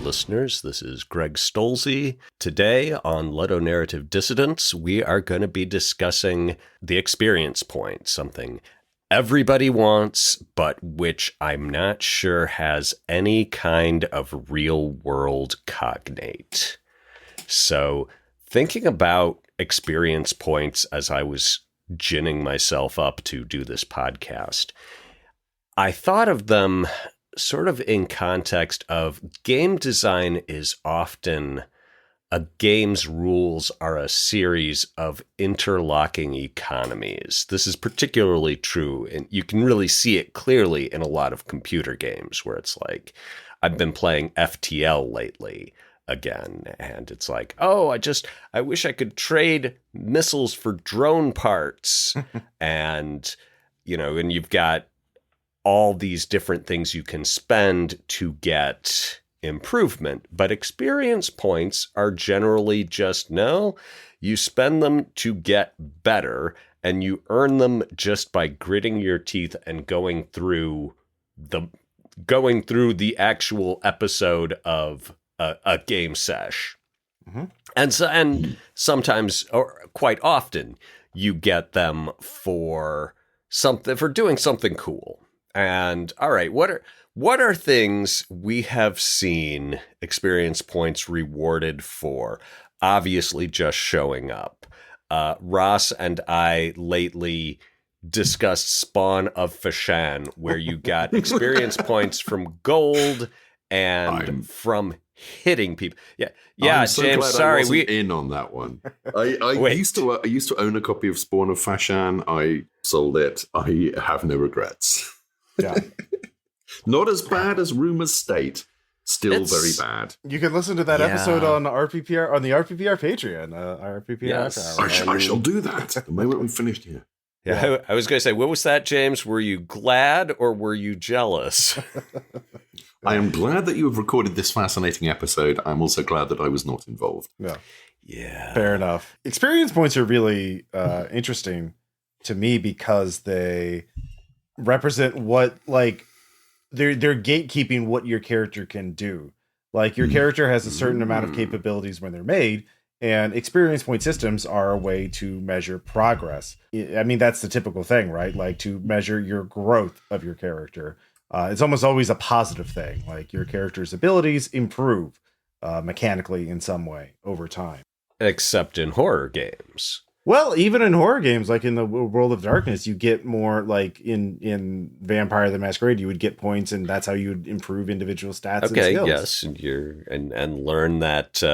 listeners. This is Greg Stolze. Today on Ludonarrative Dissidents, we are going to be discussing the experience point, something everybody wants, but which I'm not sure has any kind of real-world cognate. So, thinking about experience points as I was ginning myself up to do this podcast, I thought of them sort of in context of game design is often a game's rules are a series of interlocking economies. This is particularly true, and you can really see it clearly in a lot of computer games where it's like, I've been playing FTL lately again, and it's like, oh, I wish I could trade missiles for drone parts. And, and you've got all these different things you can spend to get improvement. But experience points are generally just, no, you spend them to get better, and you earn them just by gritting your teeth and going through the actual episode of a game sesh. Mm-hmm. And sometimes, or quite often, you get them for doing something cool. And all right, what are things we have seen experience points rewarded for? Obviously, just showing up. Ross and I lately discussed Spawn of Fashan, where you got experience points from gold and from hitting people. Yeah, I'm so James. Glad sorry, I wasn't in on that one. I used to own a copy of Spawn of Fashan. I sold it. I have no regrets. Yeah. Not as bad as rumors state. Still very bad. You can listen to that episode on the RPPR Patreon. RPPR. Yes. I shall do that the moment we've finished here. Yeah. I was going to say, what was that, James? Were you glad or were you jealous? I am glad that you have recorded this fascinating episode. I'm also glad that I was not involved. Yeah. Fair enough. Experience points are really interesting to me because they represent what, like, they're gatekeeping what your character can do. Like, your character has a certain amount of capabilities when they're made, and experience point systems are a way to measure progress. I mean, that's the typical thing, right? Like, to measure your growth of your character. It's almost always a positive thing. Like, your character's abilities improve mechanically in some way over time. Except in horror games. Well, even in horror games, like in the World of Darkness, you get more, like in Vampire the Masquerade, you would get points, and that's how you would improve individual stats and skills. Yes, and learn that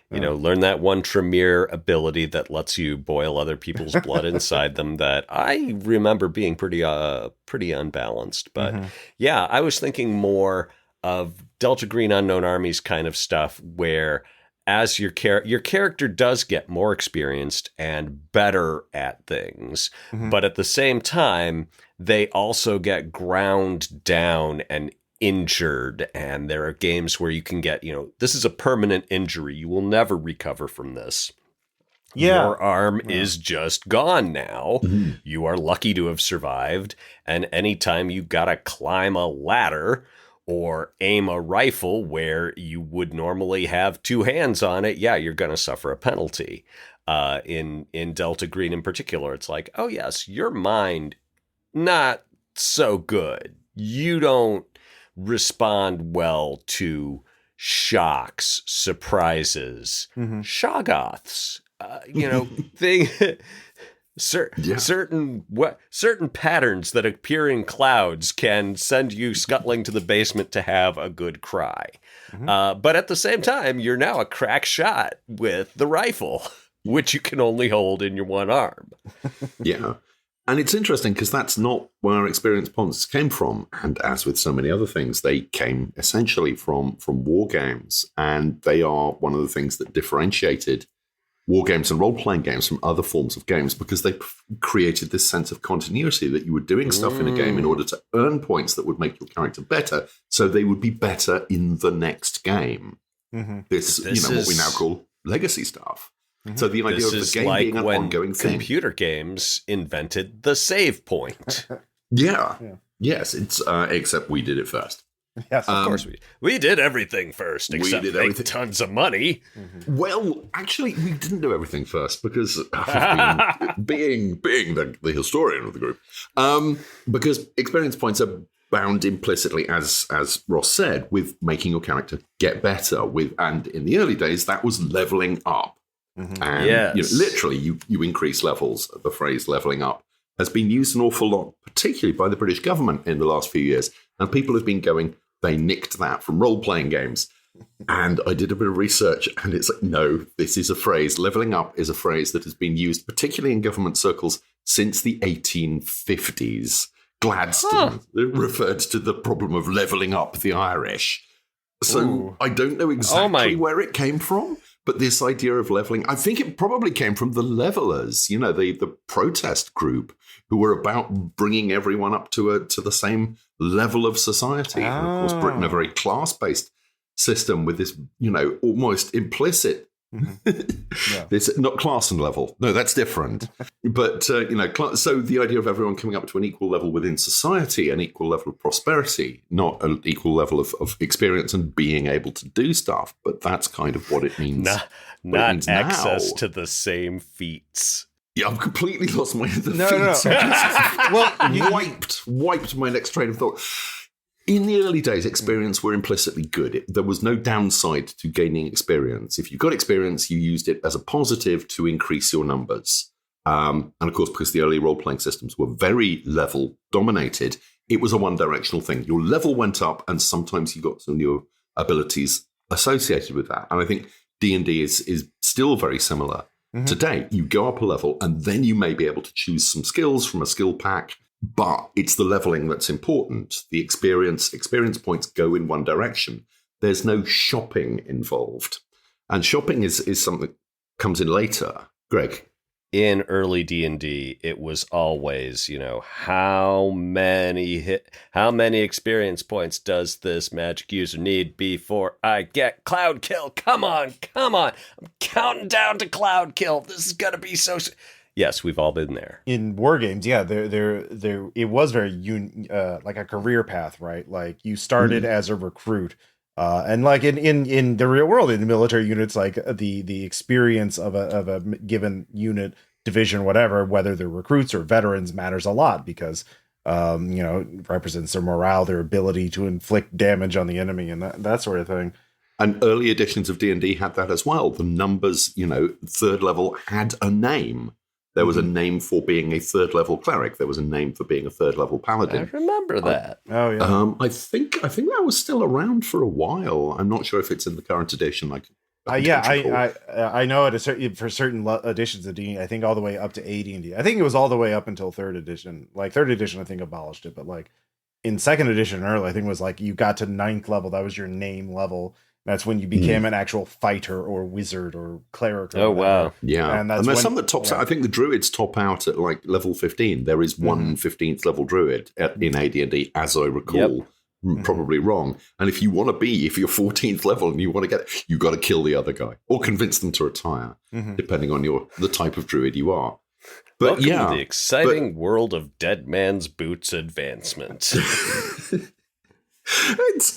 learn that one Tremere ability that lets you boil other people's blood inside them. That I remember being pretty unbalanced, but I was thinking more of Delta Green Unknown Armies kind of stuff where, as your character does get more experienced and better at things, but at the same time, they also get ground down and injured. And there are games where you can get, this is a permanent injury. You will never recover from this. Yeah. Your arm is just gone now. Mm-hmm. You are lucky to have survived. And anytime you got to climb a ladder or aim a rifle where you would normally have two hands on it, you're going to suffer a penalty. In Delta Green in particular, it's like, oh yes, your mind, not so good. You don't respond well to shocks, surprises, shoggoths, certain patterns that appear in clouds can send you scuttling to the basement to have a good cry. But at the same time, you're now a crack shot with the rifle, which you can only hold in your one arm. Yeah. And it's interesting because that's not where our experience points came from. And as with so many other things, they came essentially from war games. And they are one of the things that differentiated war games and role-playing games from other forms of games, because they created this sense of continuity that you were doing stuff in a game in order to earn points that would make your character better, so they would be better in the next game. This is what we now call legacy stuff. So the idea of the game like being an ongoing thing. Computer games invented the save point. Yes, it's except we did it first. Yes, Of course we did everything first, except did make everything. tons of money. Well, actually, we didn't do everything first because being the historian of the group, because experience points are bound implicitly, as Ross said, with making your character get better. And in the early days, that was leveling up. And Yes. literally, you increase levels. The phrase "leveling up" has been used an awful lot, particularly by the British government in the last few years, and people have been going, they nicked that from role-playing games. And I did a bit of research, and it's like, no, this is a phrase. Leveling up is a phrase that has been used, particularly in government circles, since the 1850s. Gladstone referred to the problem of leveling up the Irish. So I don't know exactly where it came from, but this idea of leveling, I think it probably came from the levelers, the protest group who were about bringing everyone up to the same level of society. And of course, Britain, a very class-based system with this, almost implicit. It's not class and level. No, that's different. But, so the idea of everyone coming up to an equal level within society, an equal level of prosperity, not an equal level of experience and being able to do stuff. But that's kind of what it means. Not access to the same feats. Yeah, I've completely lost my feats. Well, wiped my next train of thought. In the early days, experience were implicitly good. There was no downside to gaining experience. If you got experience, you used it as a positive to increase your numbers. And of course, because the early role-playing systems were very level-dominated, it was a one-directional thing. Your level went up, and sometimes you got some new abilities associated with that. And I think D&D is still very similar. Today, you go up a level, and then you may be able to choose some skills from a skill pack. But it's the leveling that's important. The experience points go in one direction. There's no shopping involved. And shopping is something that comes in later. Greg? In early D&D, it was always, how many experience points does this magic user need before I get cloud kill? Come on. I'm counting down to cloud kill. This is going to be so... Yes, we've all been there. In war games, yeah, there it was very like a career path, right? Like you started as a recruit, and like in the real world, in the military units, like the experience of a given unit, division, whatever, whether they're recruits or veterans, matters a lot because it represents their morale, their ability to inflict damage on the enemy, and that sort of thing. And early editions of D&D had that as well. The numbers, third level had a name. There was a name for being a third level cleric. There was a name for being a third level paladin. I remember that. Oh yeah. I think that was still around for a while. I'm not sure if it's in the current edition. I know it for certain editions of D&D. I think all the way up to AD&D. I think it was all the way up until third edition. Like third edition, I think abolished it, but like in second edition and early, I think it was like you got to 9th level. That was your name level. That's when you became an actual fighter or wizard or cleric. Or wow. Yeah. And there's some that tops out. I think the druids top out at like level 15. There is one 15th level druid in AD&D, as I recall. Yep. Probably wrong. And if you're 14th level and you got to kill the other guy or convince them to retire, depending on the type of druid you are. But welcome to the exciting world of Dead Man's Boots advancement.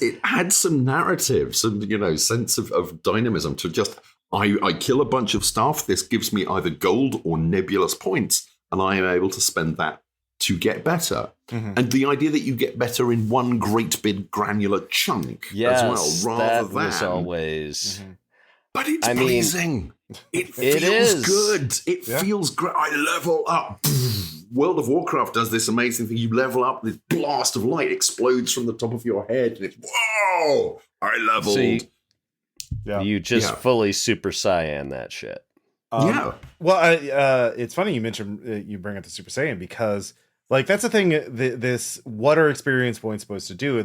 It had some narrative, some sense of dynamism to just I kill a bunch of stuff. This gives me either gold or nebulous points, and I am able to spend that to get better. And the idea that you get better in one great big granular chunk as well, rather than was always. But it's pleasing. It feels good. It feels great. I level up. World of Warcraft does this amazing thing. You level up, this blast of light explodes from the top of your head, and it's, whoa, I leveled. So you just fully Super Saiyan that shit. Well, it's funny you mentioned, you bring up the Super Saiyan because, like, that's the thing, what are experience points supposed to do?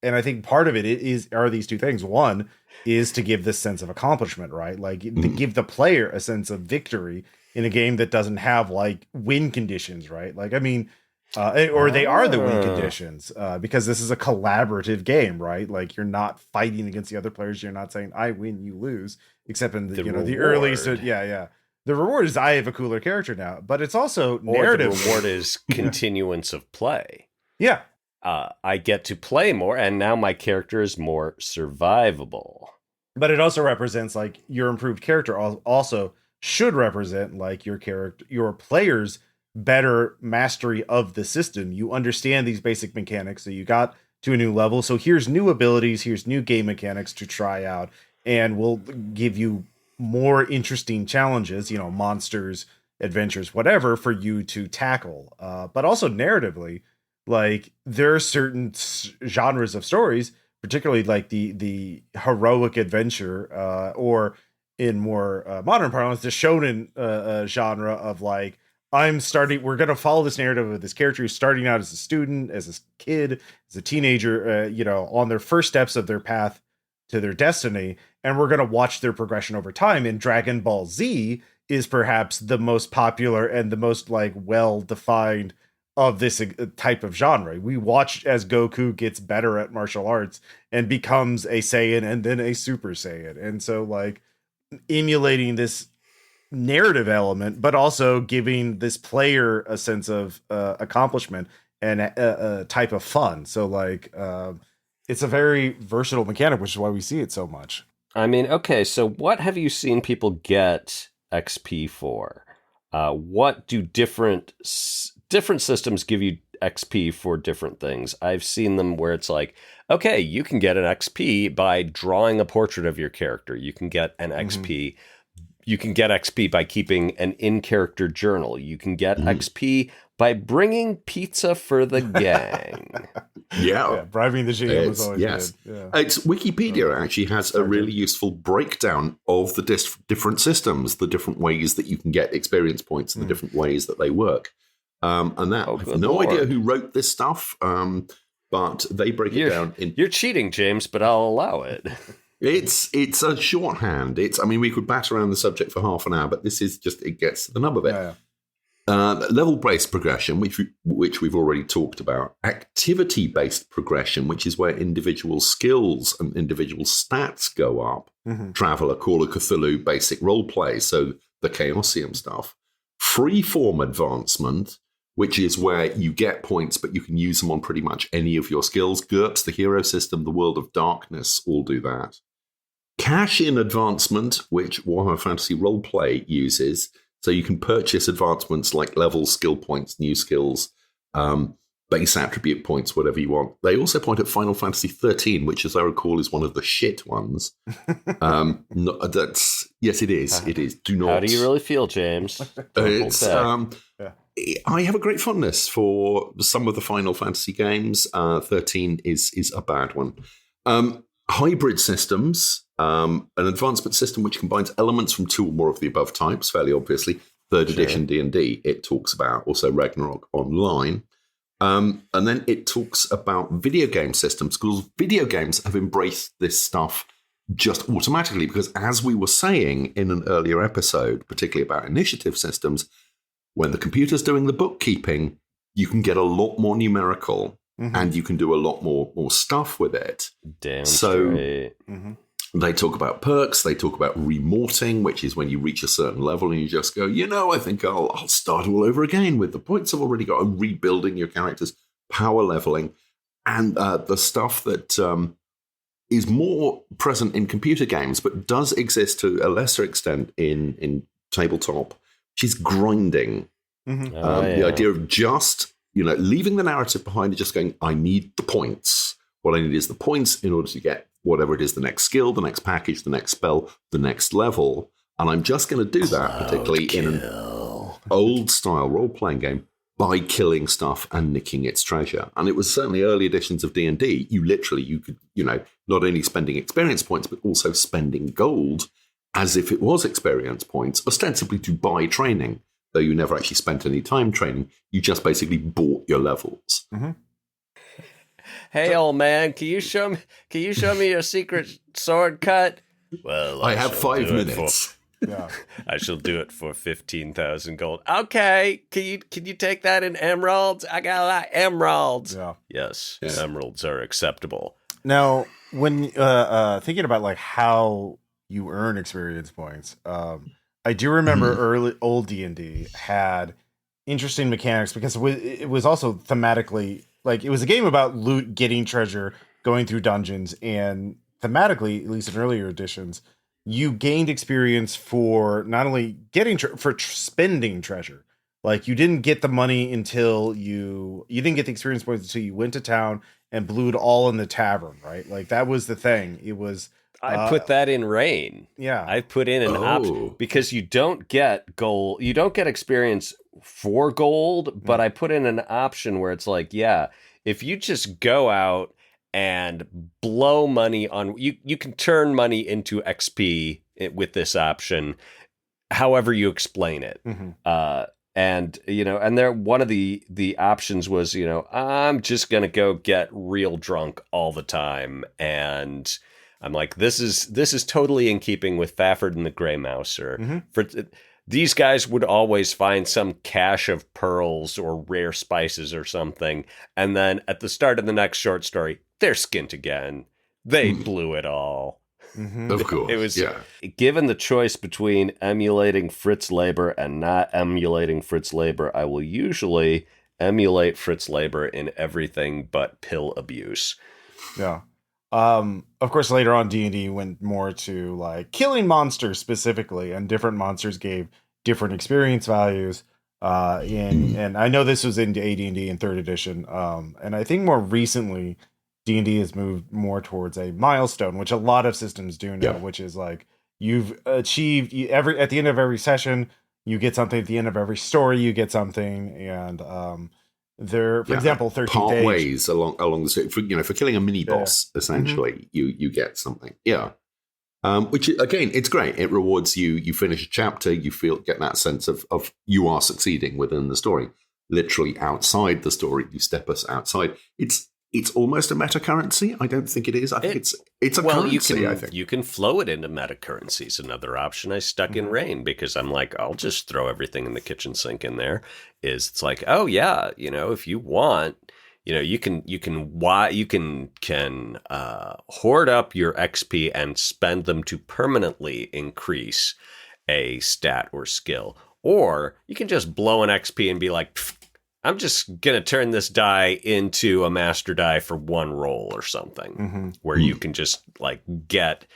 And I think part of it are these two things. One is to give this sense of accomplishment, right? Like to give the player a sense of victory in a game that doesn't have like win conditions, right? Like, I mean, or they are the win conditions because this is a collaborative game, right? Like you're not fighting against the other players. You're not saying I win, you lose, except in the early. So the reward is I have a cooler character now, but it's also narrative. The reward is continuance of play. Yeah. I get to play more, and now my character is more survivable. But it also represents like your improved character also should represent like your player's better mastery of the system. You understand these basic mechanics, so you got to a new level. So here's new abilities, here's new game mechanics to try out, and we'll give you more interesting challenges, monsters, adventures, whatever, for you to tackle. But also narratively, like there are certain genres of stories, particularly like the heroic adventure, or in more modern parlance, the shonen genre of like, we're going to follow this narrative of this character who's starting out as a student, as a kid, as a teenager, on their first steps of their path to their destiny. And we're going to watch their progression over time. And Dragon Ball Z is perhaps the most popular and the most like well-defined of this type of genre. We watch as Goku gets better at martial arts and becomes a Saiyan and then a Super Saiyan. And so like emulating this narrative element, but also giving this player a sense of accomplishment and a type of fun. So like it's a very versatile mechanic, which is why we see it so much. I mean, okay, so what have you seen people get XP for? What do different systems give you XP for different things? I've seen them where it's like, okay, you can get an XP by drawing a portrait of your character. You can get an XP. You can get XP by keeping an in-character journal. You can get XP by bringing pizza for the gang. Yeah, bribing the GM was always good. Yeah. It's Wikipedia actually has a really useful breakdown of the different systems, the different ways that you can get experience points, and the different ways that they work. And that I have no idea who wrote this stuff, but they break it down. You're cheating, James, but I'll allow it. It's a shorthand. We could bat around the subject for half an hour, but this is just, it gets to the nub of it. Yeah. Level-based progression, which we've already talked about. Activity-based progression, which is where individual skills and individual stats go up. Traveler, Call of Cthulhu, basic role play, so the Chaosium stuff. Freeform advancement, which is where you get points, but you can use them on pretty much any of your skills. GURPS, the hero system, the World of Darkness all do that. Cash-in advancement, which Warhammer Fantasy Roleplay uses. So you can purchase advancements like levels, skill points, new skills, base attribute points, whatever you want. They also point at Final Fantasy 13, which, as I recall, is one of the shit ones. Yes, it is. It is. Do not. How do you really feel, James? I have a great fondness for some of the Final Fantasy games. 13 is a bad one. Hybrid systems, an advancement system which combines elements from two or more of the above types, fairly obviously. Third edition D&D, it talks about. Also Ragnarok Online. And then it talks about video game systems, because video games have embraced this stuff just automatically, because as we were saying in an earlier episode, particularly about initiative systems, when the computer's doing the bookkeeping, you can get a lot more numerical and you can do a lot more stuff with it. Damn so straight. They talk about perks. They talk about remorting, which is when you reach a certain level and you just go, I think I'll start all over again with the points I've already got. And rebuilding your characters, power leveling, and the stuff that is more present in computer games, but does exist to a lesser extent in tabletop, which is grinding. The idea of just, leaving the narrative behind and just going, I need the points. What I need is the points in order to get whatever it is, the next skill, the next package, the next spell, the next level. And I'm just going to do that, particularly in an old-style role-playing game, by killing stuff and nicking its treasure. And it was certainly early editions of D&D. You could, not only spending experience points, but also spending gold as if it was experience points, ostensibly to buy training, though you never actually spent any time training. You just basically bought your levels. Hey, old man, can you show me your secret sword cut? Well, I have 5 minutes. I shall do it for 15,000 gold. Okay, can you take that in emeralds? I got a lot of emeralds. Yeah. Yes, emeralds are acceptable. Now, when thinking about like how you earn experience points, I do remember old D&D had interesting mechanics because it was also thematically like it was a game about loot, getting treasure, going through dungeons, and thematically, at least in earlier editions, you gained experience for not only getting spending treasure. Like you didn't get the money until you didn't get the experience points until you went to town and blew it all in the tavern, right? Like that was the thing. It was. I put that in Rain. Yeah, I put in an option because you don't get gold. You don't get experience for gold, but I put in an option where it's like, yeah, if you just go out and blow money on you can turn money into XP with this option, however you explain it. And and there one of the options was, I'm just gonna go get real drunk all the time, and I'm like, this is totally in keeping with Fafford and the Grey Mouser. These guys would always find some cache of pearls or rare spices or something, and then at the start of the next short story, they're skint again. They blew it all. Of course. It was given the choice between emulating Fritz Leiber and not emulating Fritz Leiber, I will usually emulate Fritz Leiber in everything but pill abuse. Yeah. Of course, later on, D&D went more to like killing monsters specifically, and different monsters gave different experience values. And I know this was into AD&D in 3rd edition. And I think more recently, D&D has moved more towards a milestone, which a lot of systems do now, which is like you've achieved at the end of every session, you get something. At the end of every story, you get something. And for example, 13th part Age, ways along the street for killing a mini boss, essentially, you get something. Which again, it's great. It rewards you. You finish a chapter, you get that sense of you are succeeding within the story. Literally outside the story, you step us outside. It's almost a meta currency. I don't think it is. I think it's a currency. I think you can flow it into meta currencies. Another option I stuck in Rain because I'm like, I'll just throw everything in the kitchen sink in there. It's like, oh yeah, if you want, you can hoard up your XP and spend them to permanently increase a stat or skill, or you can just blow an XP and be like, I'm just going to turn this die into a master die for one roll or something, where you can just like get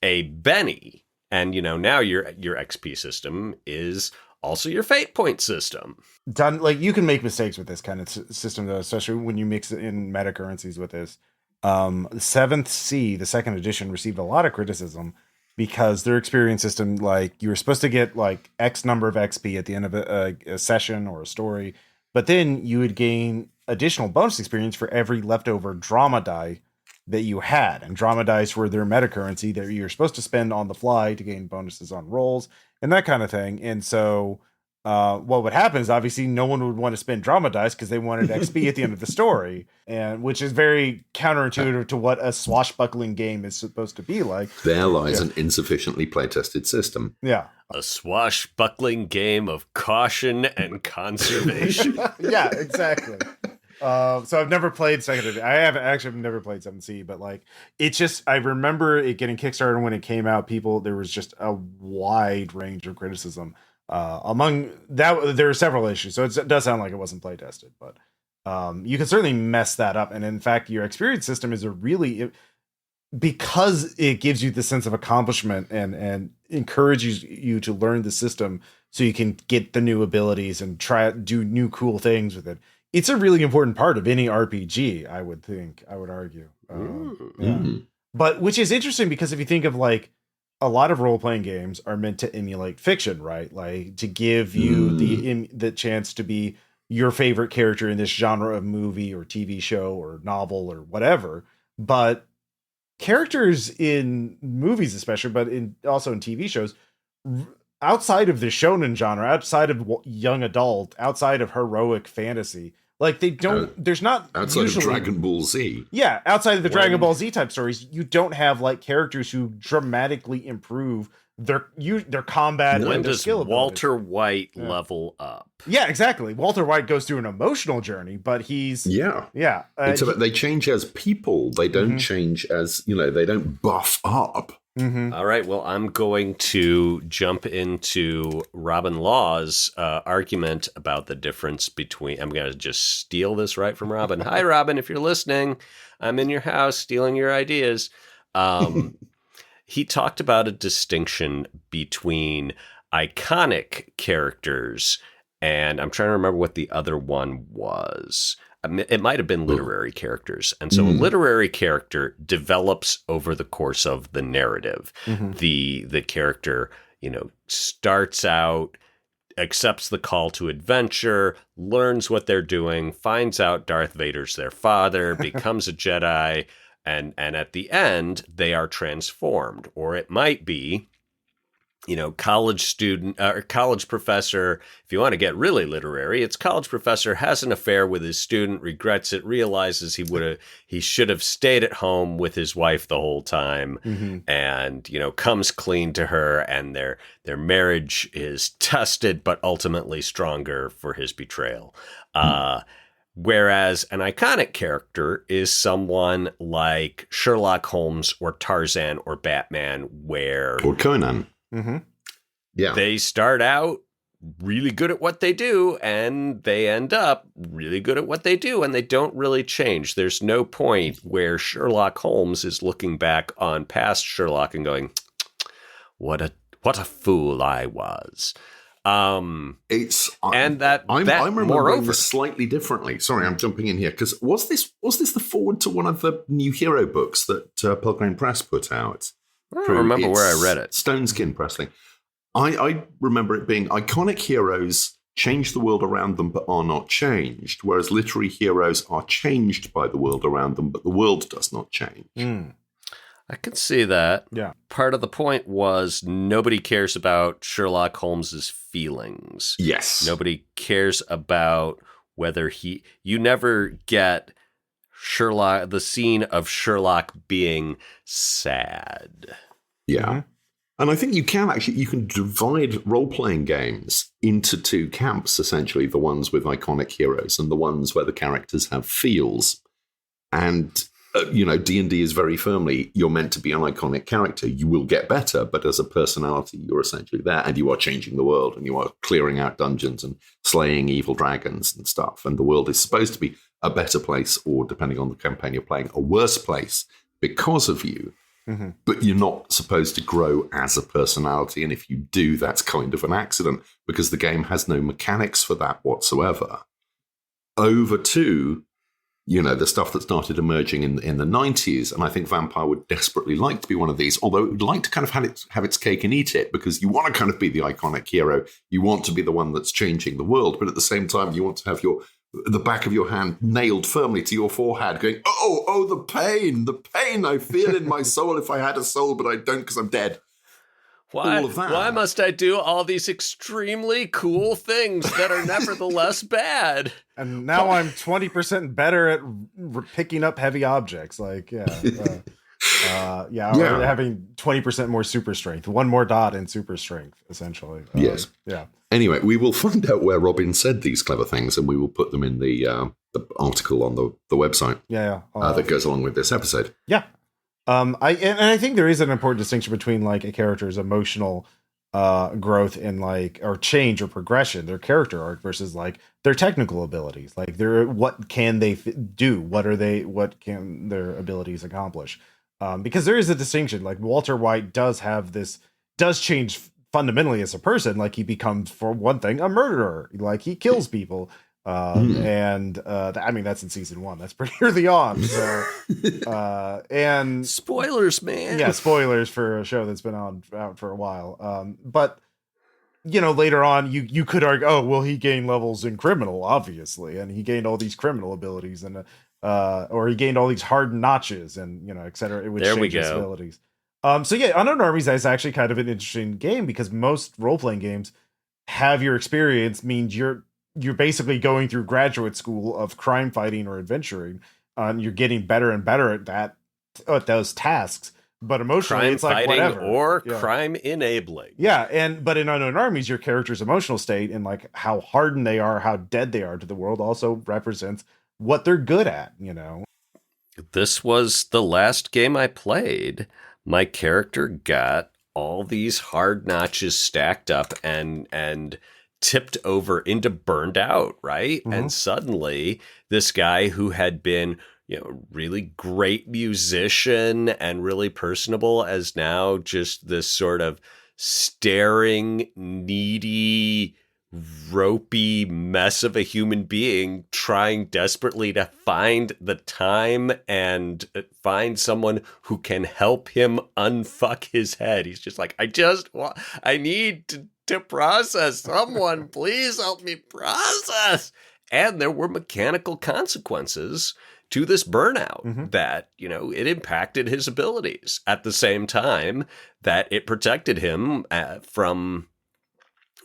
a Benny. And, now your XP system is also your fate point system. Done, like you can make mistakes with this kind of system, though, especially when you mix in meta currencies with this. 7th Sea, the 2nd edition, received a lot of criticism because their experience system, like you were supposed to get like X number of XP at the end of a session or a story. But then you would gain additional bonus experience for every leftover drama die that you had. And drama dice were their meta currency that you're supposed to spend on the fly to gain bonuses on rolls and that kind of thing. And so what would happen is obviously no one would want to spend drama dice because they wanted XP at the end of the story, and which is very counterintuitive to what a swashbuckling game is supposed to be like. There lies an insufficiently play-tested system. Yeah. A swashbuckling game of caution and conservation. Yeah, exactly. So I've never played second edition. I've never played 7C, but like it's just, I remember it getting Kickstarter when it came out. There was just a wide range of criticism. Among that, there are several issues. So it does sound like it wasn't play tested, but you can certainly mess that up. And in fact, your experience system is because it gives you the sense of accomplishment and encourages you to learn the system so you can get the new abilities and do new cool things with it. It's a really important part of any RPG, I would argue. But which is interesting because if you think of like a lot of role-playing games are meant to emulate fiction, right? Like to give you the chance to be your favorite character in this genre of movie or TV show or novel or whatever. But characters in movies, especially, but also in TV shows, outside of the shonen genre, outside of young adult, outside of heroic fantasy, like they don't. There's not outside of Dragon Ball Z. Yeah, outside of the Dragon Ball Z type stories, you don't have like characters who dramatically improve their combat. When and their does skill Walter White level up? Yeah, exactly. Walter White goes through an emotional journey, but he's it's about they change as people. They don't change as they don't buff up. All right. Well, I'm going to jump into Robin Law's argument about the difference between. I'm going to just steal this right from Robin. Hi, Robin. If you're listening, I'm in your house stealing your ideas. He talked about a distinction between iconic characters, and I'm trying to remember what the other one was. It might have been literary characters. And so a literary character develops over the course of the narrative. The character, starts out, accepts the call to adventure, learns what they're doing, finds out Darth Vader's their father, becomes a Jedi, and at the end, they are transformed. Or it might be, college student or college professor. If you want to get really literary, it's college professor has an affair with his student, regrets it, realizes he should have stayed at home with his wife the whole time, and comes clean to her, and their marriage is tested but ultimately stronger for his betrayal. Whereas an iconic character is someone like Sherlock Holmes or Tarzan or Batman, or Conan. Yeah, they start out really good at what they do, and they end up really good at what they do, and they don't really change. There's no point where Sherlock Holmes is looking back on past Sherlock and going, "What a fool I was." I'm remembering this slightly differently. Sorry, I'm jumping in here because was this the forward to one of the new hero books that Pelgrane Press put out? I don't remember where I read it. Stoneskin Press thing. I remember it being iconic heroes change the world around them but are not changed, whereas literary heroes are changed by the world around them, but the world does not change. I can see that. Yeah. Part of the point was nobody cares about Sherlock Holmes's feelings. Yes. Nobody cares about whether you never get the scene of Sherlock being sad. Yeah. And I think you can divide role-playing games into two camps, essentially, the ones with iconic heroes and the ones where the characters have feels. And, D&D is very firmly, you're meant to be an iconic character. You will get better, but as a personality, you're essentially there, and you are changing the world, and you are clearing out dungeons and slaying evil dragons and stuff. And the world is supposed to be a better place, or, depending on the campaign you're playing, a worse place because of you. But you're not supposed to grow as a personality. And if you do, that's kind of an accident because the game has no mechanics for that whatsoever. Over to, the stuff that started emerging in the 90s. And I think Vampire would desperately like to be one of these, although it would like to kind of have its cake and eat it, because you want to kind of be the iconic hero. You want to be the one that's changing the world. But at the same time, you want to have the back of your hand nailed firmly to your forehead going, oh, the pain I feel in my soul if I had a soul, but I don't because I'm dead. Why must I do all these extremely cool things that are nevertheless bad? And now I'm 20% better at picking up heavy objects. Like, having 20% more super strength, one more dot in super strength, essentially. Yes. Yeah. Anyway, we will find out where Robin said these clever things, and we will put them in the article on the website. That goes along with this episode. Yeah. I think there is an important distinction between like a character's emotional growth and or change or progression, their character arc, versus like their technical abilities. Like what can they do? What can their abilities accomplish? Because there is a distinction. Like Walter White does change fundamentally as a person. Like he becomes, for one thing, a murderer. Like he kills people. That's in season 1. That's pretty early on. So, and spoilers, man. Yeah, spoilers for a show that's been out for a while. But later on, you could argue, oh, well, he gained levels in criminal, obviously, and he gained all these criminal abilities, and or he gained all these hard notches, and et cetera. It would change his abilities. Unknown Armies is actually kind of an interesting game because most role playing games have your experience means you're basically going through graduate school of crime fighting or adventuring. You're getting better and better at those tasks. But emotionally, crime it's like fighting whatever. Or crime enabling. Yeah, but in Unknown Armies, your character's emotional state and like how hardened they are, how dead they are to the world also represents what they're good at, This was the last game I played, my character got all these hard notches stacked up and tipped over into burned out, right? Mhm. And suddenly this guy who had been, really great musician and really personable as now just this sort of staring, needy, ropey mess of a human being trying desperately to find the time and find someone who can help him unfuck his head. He's just like, I need to process. Someone, please help me process. And there were mechanical consequences to this burnout that, it impacted his abilities at the same time that it protected him from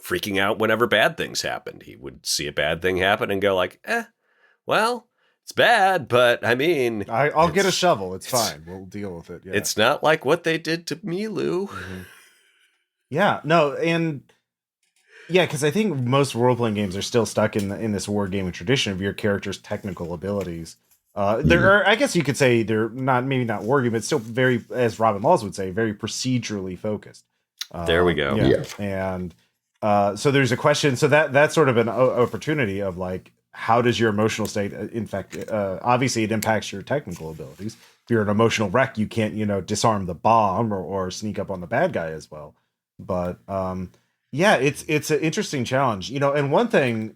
freaking out whenever bad things happened. He would see a bad thing happen and go like, well, it's bad, but I mean... I'll get a shovel. It's fine. We'll deal with it. Yeah. It's not like what they did to me, Lou. Mm-hmm. Yeah, no, and... Yeah, because I think most role-playing games are still stuck in this wargaming tradition of your character's technical abilities. There are, I guess you could say they're maybe not wargaming, but still very, as Robin Laws would say, very procedurally focused. There we go. Yeah. And so there's a question. So that's sort of an opportunity of like, how does your emotional state infect? Obviously, it impacts your technical abilities. If you're an emotional wreck, you can't, disarm the bomb or sneak up on the bad guy as well. But yeah, it's an interesting challenge, and one thing,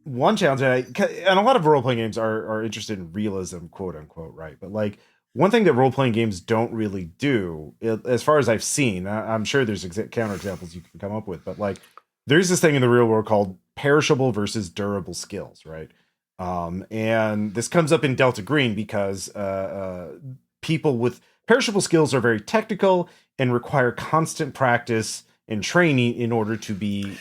one challenge, and a lot of role-playing games are interested in realism, quote unquote, right? But like one thing that role-playing games don't really do, as far as I've seen, I'm sure there's counterexamples you can come up with, but like there's this thing in the real world called perishable versus durable skills, right? And this comes up in Delta Green because people with perishable skills are very technical and require constant practice and training in order to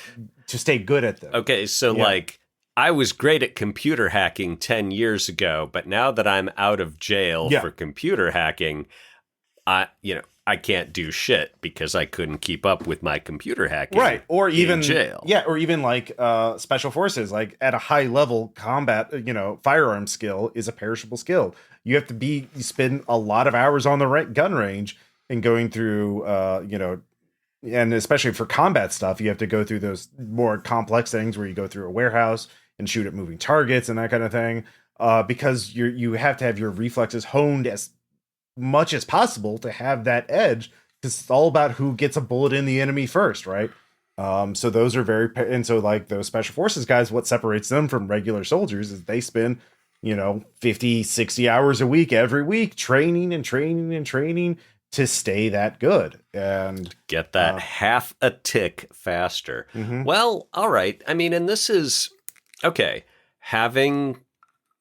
stay good at them. Okay, so like I was great at computer hacking 10 years ago, but now that I'm out of jail for computer hacking, I can't do shit because I couldn't keep up with my computer hacking. Right. Or even jail. Yeah, or even like special forces, like at a high level combat, firearm skill is a perishable skill. You have to you spend a lot of hours on the gun range and going through and especially for combat stuff, you have to go through those more complex things where you go through a warehouse and shoot at moving targets and that kind of thing, because you have to have your reflexes honed as much as possible to have that edge, because it's all about who gets a bullet in the enemy first, right? So those are and so like those special forces guys, what separates them from regular soldiers is they spend 50, 60 hours a week every week training to stay that good and get that half a tick faster. Well, all right. I mean, and this is okay. Having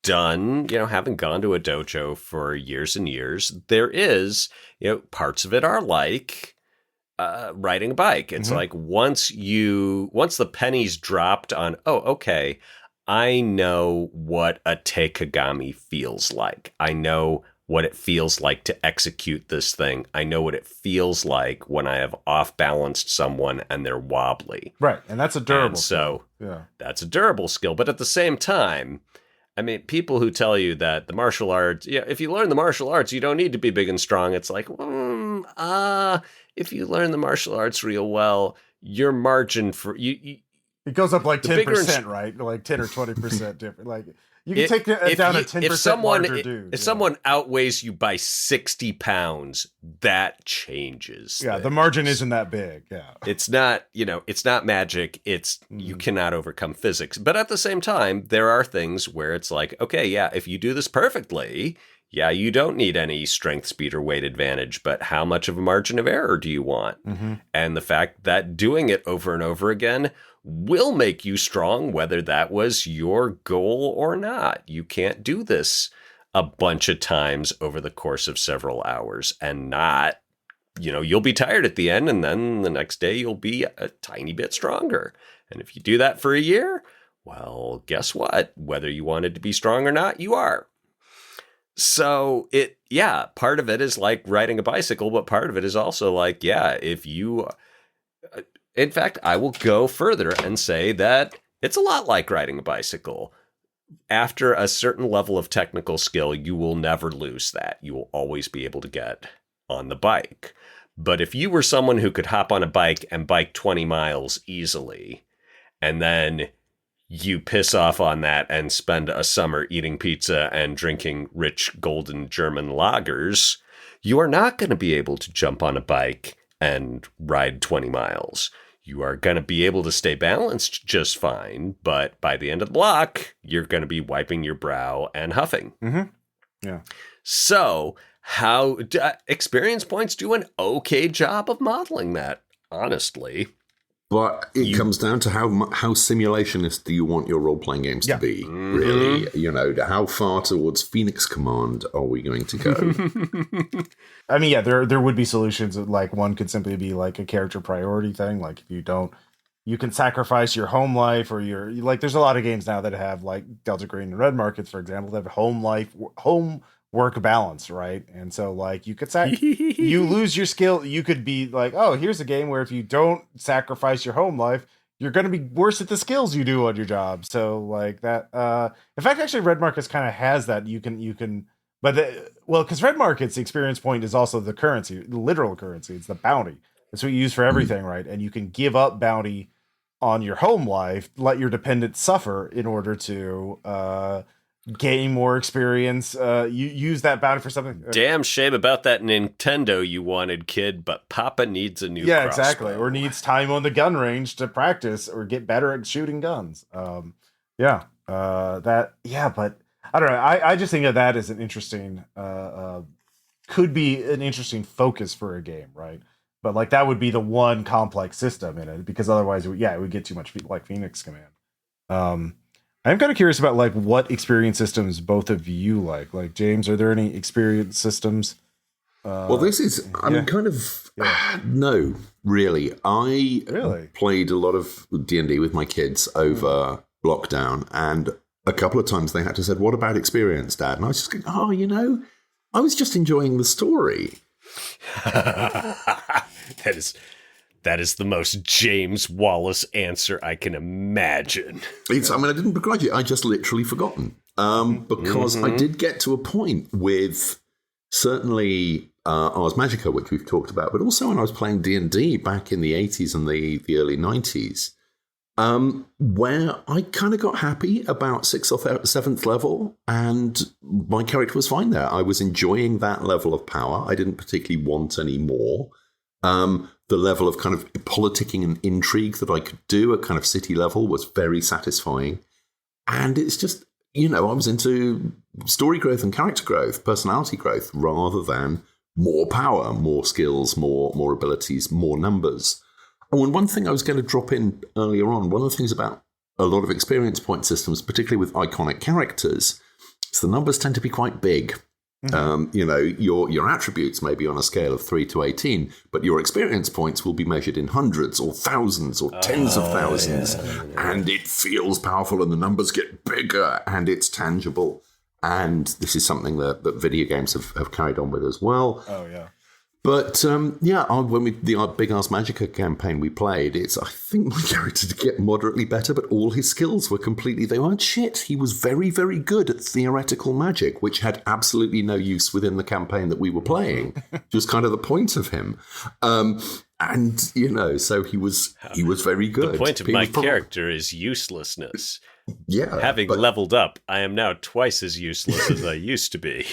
gone to a dojo for years and years, there is, parts of it are like riding a bike. It's like once the pennies dropped on, okay, I know what a Tekagami feels like. I know what it feels like to execute this thing. I know what it feels like when I have off-balanced someone and they're wobbly. Right, and that's a durable skill. So that's a durable skill. But at the same time, I mean, people who tell you that the martial arts, if you learn the martial arts, you don't need to be big and strong. It's like, if you learn the martial arts real well, your margin for you it goes up like 10%, right? Like 10 or 20% different. Like you can take it down to 10% larger dude. If someone outweighs you by 60 pounds, that changes. Yeah, things. The margin isn't that big. Yeah. It's not, it's not magic. It's you cannot overcome physics. But at the same time, there are things where it's like, okay, if you do this perfectly, you don't need any strength, speed, or weight advantage, but how much of a margin of error do you want? And the fact that doing it over and over again will make you strong, whether that was your goal or not. You can't do this a bunch of times over the course of several hours and not, you'll be tired at the end, and then the next day you'll be a tiny bit stronger. And if you do that for a year, well, guess what? Whether you wanted to be strong or not, you are. So part of it is like riding a bicycle, but part of it is also like, if you, in fact, I will go further and say that it's a lot like riding a bicycle. After a certain level of technical skill, you will never lose that. You will always be able to get on the bike. But if you were someone who could hop on a bike and bike 20 miles easily, and then you piss off on that and spend a summer eating pizza and drinking rich golden German lagers, you are not going to be able to jump on a bike and ride 20 miles. You are going to be able to stay balanced just fine, but by the end of the block, you're going to be wiping your brow and huffing. Mm-hmm. Yeah. So how experience points do an okay job of modeling that, honestly. But it comes down to how simulationist do you want your role-playing games to be, really? You know, how far towards Phoenix Command are we going to go? I mean, yeah, there would be solutions. Like, one could simply be like a character priority thing. Like, if you don't, you can sacrifice your home life, or your, like, there's a lot of games now that have, like Delta Green and Red Markets, for example, that have home work balance, right? And so, like, you could you lose your skill. You could be like, oh, here's a game where if you don't sacrifice your home life, you're going to be worse at the skills you do on your job. So, like, that in fact, actually, Red Markets kind of has that. You can but because Red Markets, the experience point is also the currency, the literal currency. It's the bounty. That's what you use for everything, right? And you can give up bounty on your home life, let your dependents suffer in order to gain more experience. You use that bounty for something. Damn shame about that Nintendo you wanted, kid, but Papa needs a new crossbow. Exactly. Or needs time on the gun range to practice or get better at shooting guns. But I don't know. I just think of that as an interesting could be an interesting focus for a game, right? But, like, that would be the one complex system in it, because otherwise, it would get too much like Phoenix Command. I'm kind of curious about, like, what experience systems both of you like. Like, James, are there any experience systems? Well, this is, no, really. I played a lot of D&D with my kids over lockdown, and a couple of times they had to say, what about experience, Dad? And I was just going, I was just enjoying the story. That is the most James Wallace answer I can imagine. I didn't begrudge it. I just literally forgotten. Because I did get to a point with certainly Ars Magica, which we've talked about, but also when I was playing D&D back in the 80s and the early 90s, where I kind of got happy about 6th or 7th level, and my character was fine there. I was enjoying that level of power. I didn't particularly want any more. The level of kind of politicking and intrigue that I could do at kind of city level was very satisfying. And it's just, I was into story growth and character growth, personality growth, rather than more power, more skills, more abilities, more numbers. And one thing I was going to drop in earlier on, one of the things about a lot of experience point systems, particularly with iconic characters, is the numbers tend to be quite big. Your attributes may be on a scale of 3 to 18, but your experience points will be measured in hundreds or thousands or tens of thousands. And it feels powerful, and the numbers get bigger, and it's tangible. And this is something that video games have carried on with as well. Oh, yeah. But, when the Big Ars Magica campaign we played, I think my character did get moderately better, but all his skills were they weren't shit. He was very, very good at theoretical magic, which had absolutely no use within the campaign that we were playing. Just kind of the point of him. So he was very good. The point of my character is uselessness. Yeah. Having leveled up, I am now twice as useless as I used to be.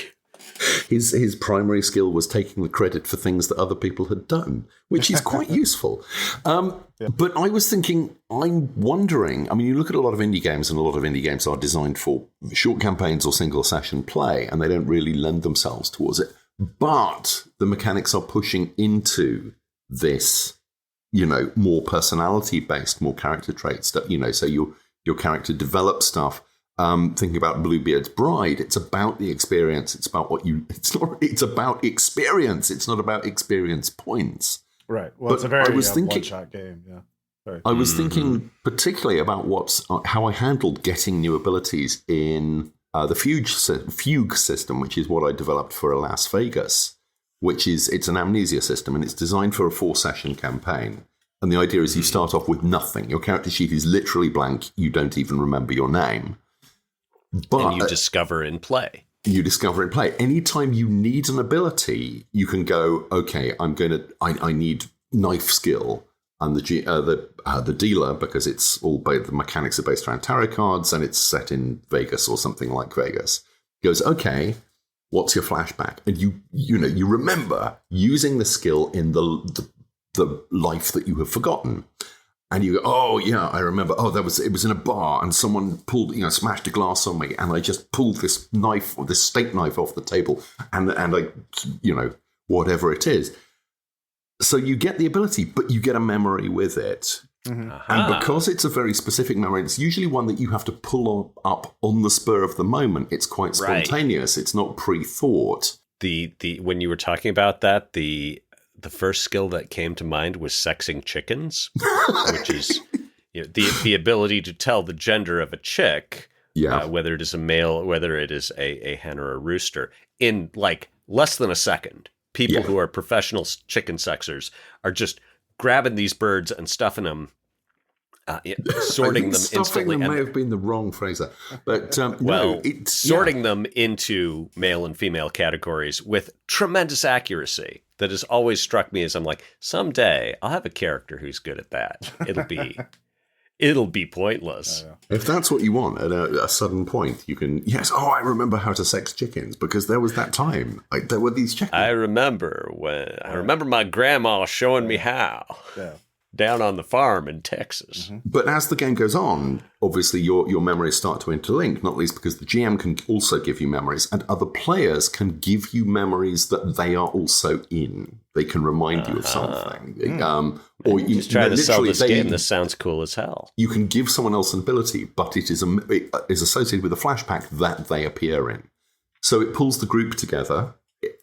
His primary skill was taking the credit for things that other people had done, which is quite useful. But I was thinking, I'm wondering, you look at a lot of indie games, and a lot of indie games are designed for short campaigns or single session play, and they don't really lend themselves towards it. But the mechanics are pushing into this, more personality based, more character traits that, so your character develops stuff. Thinking about Bluebeard's Bride, it's about the experience. It's about it's about experience. It's not about experience points. Right. Well, it's a very one-shot game. Yeah. Sorry. I was thinking particularly about how I handled getting new abilities in the Fugue system, which is what I developed for Las Vegas, it's an amnesia system, and it's designed for a 4-session campaign. And the idea is you start off with nothing. Your character sheet is literally blank. You don't even remember your name. And you discover in play. You discover in play. Anytime you need an ability, you can go, okay, I need knife skill. And the dealer, because it's all the mechanics are based around tarot cards and it's set in Vegas or something like Vegas, goes, okay, what's your flashback? And you remember using the skill in the life that you have forgotten. And you go, oh yeah, I remember. Oh, it was in a bar, and someone smashed a glass on me, and I just pulled this knife or this steak knife off the table, and I, whatever it is. So you get the ability, but you get a memory with it, and because it's a very specific memory, it's usually one that you have to pull up on the spur of the moment. It's quite spontaneous. Right. It's not pre-thought. The when you were talking about that, the first skill that came to mind was sexing chickens, which is the ability to tell the gender of a chick, whether it is a male, whether it is a hen or a rooster, in like less than a second. People who are professional chicken sexers are just grabbing these birds and stuffing them, sorting them instantly. Stuffing them may have been the wrong phrase there. But, sorting them into male and female categories with tremendous accuracy. That has always struck me as I'm like, someday I'll have a character who's good at that. It'll be pointless. If that's what you want at a sudden point, you can, I remember how to sex chickens because there was that time. Like there were these chickens. I remember my grandma showing me how. Yeah. Down on the farm in Texas. Mm-hmm. But as the game goes on, obviously your memories start to interlink, not least because the GM can also give you memories and other players can give you memories that they are also in. They can remind you of something. Or you just try to sell this game. This sounds cool as hell. You can give someone else an ability, but it is associated with a flashback that they appear in. So it pulls the group together.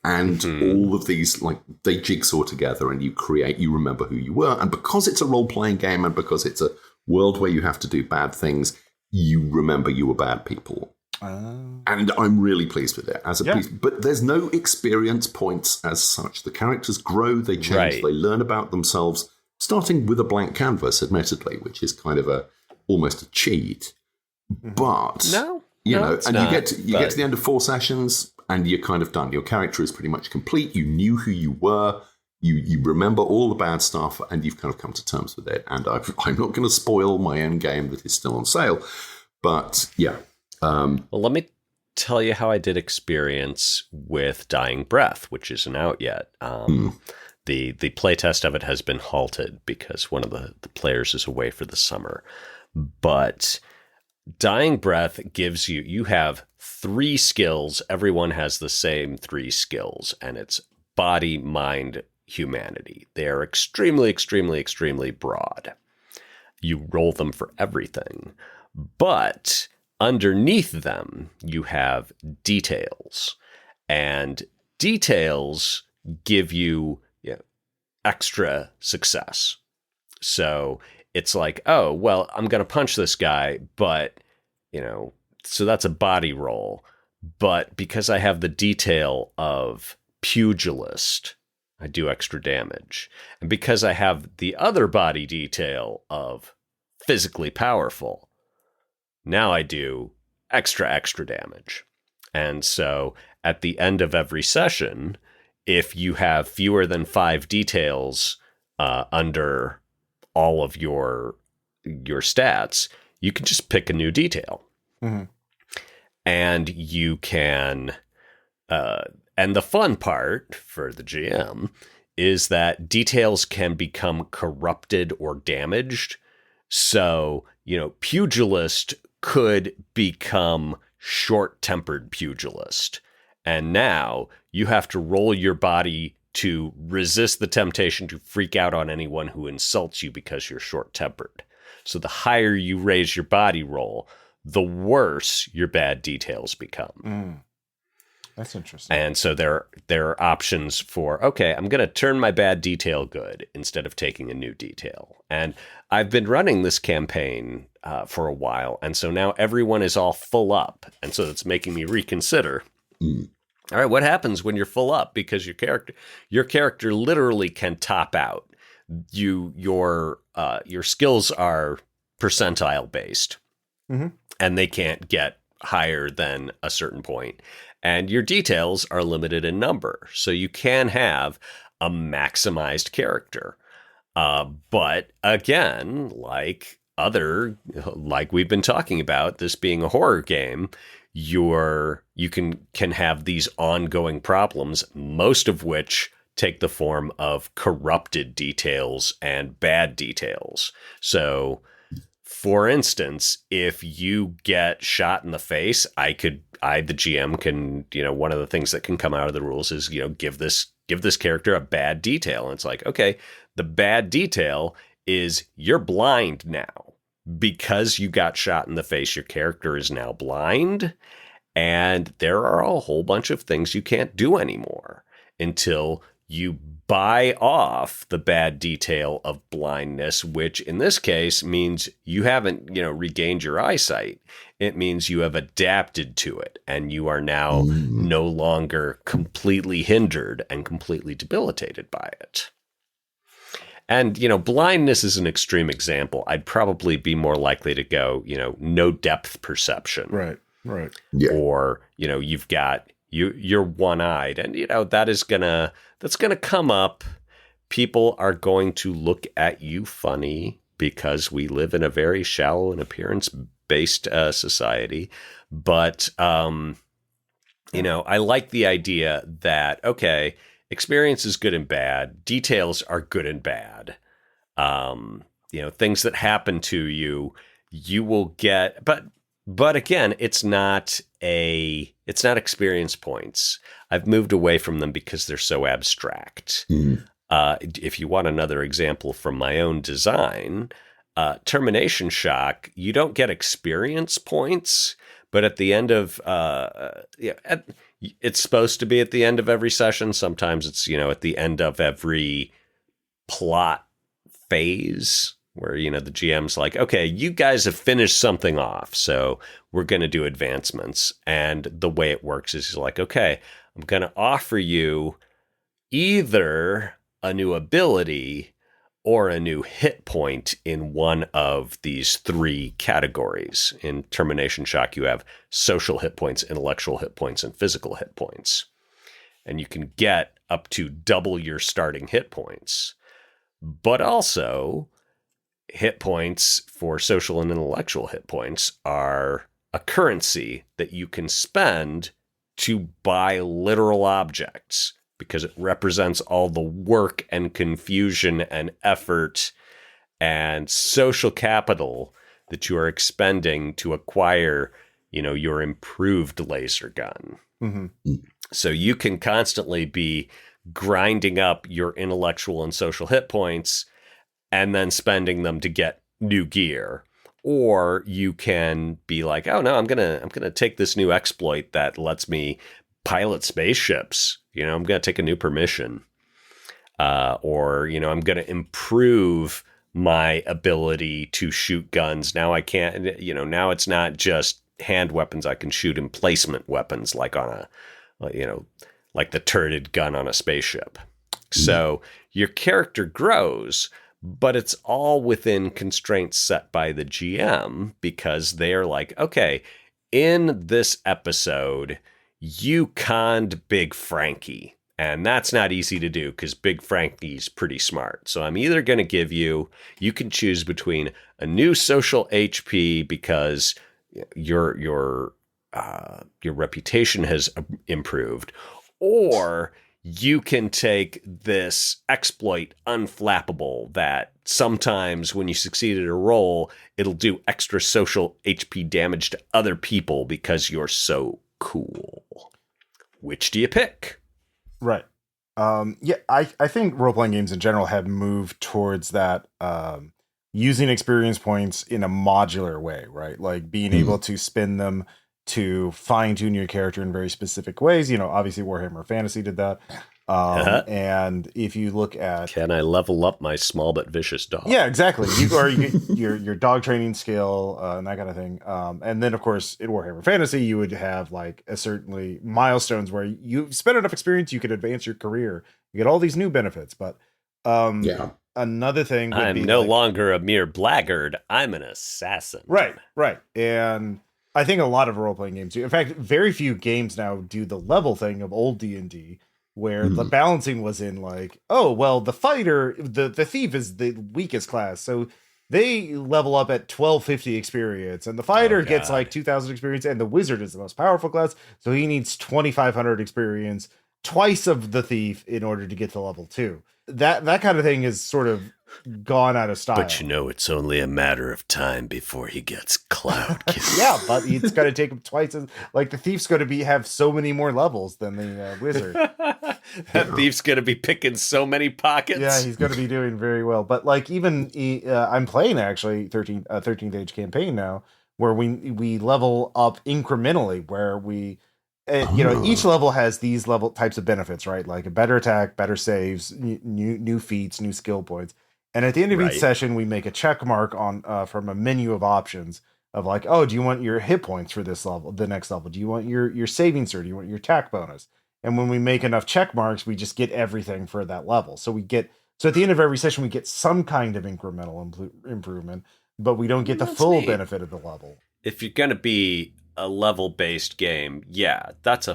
And all of these, they jigsaw together and you remember who you were. And because it's a role-playing game and because it's a world where you have to do bad things, you remember you were bad people. And I'm really pleased with it. But there's no experience points as such. The characters grow, they change, they learn about themselves, starting with a blank canvas, admittedly, which is kind of almost a cheat. But, you get to the end of 4 sessions, and you're kind of done. Your character is pretty much complete. You knew who you were. You remember all the bad stuff, and you've kind of come to terms with it. And I'm not going to spoil my own game that is still on sale. But, well, let me tell you how I did experience with Dying Breath, which isn't out yet. The playtest of it has been halted because one of the players is away for the summer. But Dying Breath gives you have 3 skills. Everyone has the same 3 skills, and it's body, mind, humanity. They are extremely, extremely, extremely broad. You roll them for everything. But underneath them, you have details. And details give you extra success. So it's like, oh, well, I'm going to punch this guy, but, so that's a body roll. But because I have the detail of pugilist, I do extra damage. And because I have the other body detail of physically powerful, now I do extra damage. And so at the end of every session, if you have fewer than 5 details under all of your stats, you can just pick a new detail. Mm-hmm. And you can, and the fun part for the GM is that details can become corrupted or damaged. So, pugilist could become short-tempered pugilist. And now you have to roll your body to resist the temptation to freak out on anyone who insults you because you're short-tempered. So the higher you raise your body roll, the worse your bad details become. That's interesting. And so there are options for, okay, I'm going to turn my bad detail good instead of taking a new detail. And I've been running this campaign for a while, and so now everyone is all full up. And so it's making me reconsider. All right, what happens when you're full up? Because your character literally can top out. Your skills are percentile based, and they can't get higher than a certain point. and your details are limited in number. So you can have a maximized character. But again, like we've been talking about, this being a horror game, you can have these ongoing problems, most of which take the form of corrupted details and bad details. So, for instance, if you get shot in the face, the GM can, one of the things that can come out of the rules is, give this character a bad detail. And it's like, okay, the bad detail is you're blind now. Because you got shot in the face, your character is now blind. And there are a whole bunch of things you can't do anymore until you buy off the bad detail of blindness, which in this case means you haven't, regained your eyesight. It means you have adapted to it, and you are now no longer completely hindered and completely debilitated by it. And, blindness is an extreme example. I'd probably be more likely to go, no depth perception. Right. Yeah. Or, you're one-eyed, and, that's gonna come up. People are going to look at you funny because we live in a very shallow and appearance-based society. But, I like the idea that, okay, experience is good and bad. Details are good and bad. Things that happen to you, you will get, but again, it's not experience points. I've moved away from them because they're so abstract. If you want another example from my own design, termination shock, you don't get experience points, but at the end of, it's supposed to be at the end of every session. Sometimes it's, at the end of every plot phase where, the GM's like, okay, you guys have finished something off, so we're going to do advancements. And the way it works is he's like, okay, I'm going to offer you either a new ability or a new hit point in one of these three categories. In termination shock, you have social hit points, intellectual hit points, and physical hit points. And you can get up to double your starting hit points. But also, hit points for social and intellectual hit points are a currency that you can spend to buy literal objects, because it represents all the work and confusion and effort and social capital that you are expending to acquire, your improved laser gun. Mm-hmm. So you can constantly be grinding up your intellectual and social hit points and then spending them to get new gear. Or you can be like, oh no, I'm gonna take this new exploit that lets me pilot spaceships. I'm going to take a new permission. Or, I'm going to improve my ability to shoot guns. Now I can't, now it's not just hand weapons. I can shoot emplacement weapons like on like the turreted gun on a spaceship. So your character grows, but it's all within constraints set by the GM, because they're like, okay, in this episode, you conned Big Frankie, and that's not easy to do because Big Frankie's pretty smart. So I'm either going to give you can choose between a new social HP because your reputation has improved, or you can take this exploit Unflappable that sometimes when you succeed at a roll, it'll do extra social HP damage to other people because you're so cool. Which do you pick? Right. I think role-playing games in general have moved towards that, using experience points in a modular way, right? Like being able to spin them to fine-tune your character in very specific ways. Obviously Warhammer Fantasy did that. And if you look at, can I level up my small but vicious dog? Yeah, exactly. You get your dog training skill and that kind of thing. And then of course in Warhammer Fantasy you would have like certainly milestones where you spend enough experience you could advance your career. You get all these new benefits, but another thing would I'm be no longer a mere blackguard. I'm an assassin. Right. And I think a lot of role-playing games do. In fact, very few games now do the level thing of old D&D, where the balancing was in like, oh, well, the fighter, the thief is the weakest class, so they level up at 1250 experience, and the fighter gets like 2000 experience, and the wizard is the most powerful class, so he needs 2500 experience, twice of the thief, in order to get to level 2. That kind of thing is sort of gone out of style. But it's only a matter of time before he gets cloud killed. Yeah, but it's going to take him twice as, like, the thief's going to have so many more levels than the wizard. That thief's going to be picking so many pockets. Yeah, he's going to be doing very well. But like, even I'm playing actually 13th Age campaign now, where we level up incrementally, where we each level has these level types of benefits, right? Like a better attack, better saves, new feats, new skill points. And at the end of each session, we make a check mark on from a menu of options of like, oh, do you want your hit points for this level, the next level? Do you want your savings, or do you want your attack bonus? And when we make enough check marks, we just get everything for that level. So at the end of every session, we get some kind of incremental improvement, but we don't get the full benefit of the level. If you're going to be a level-based game, that's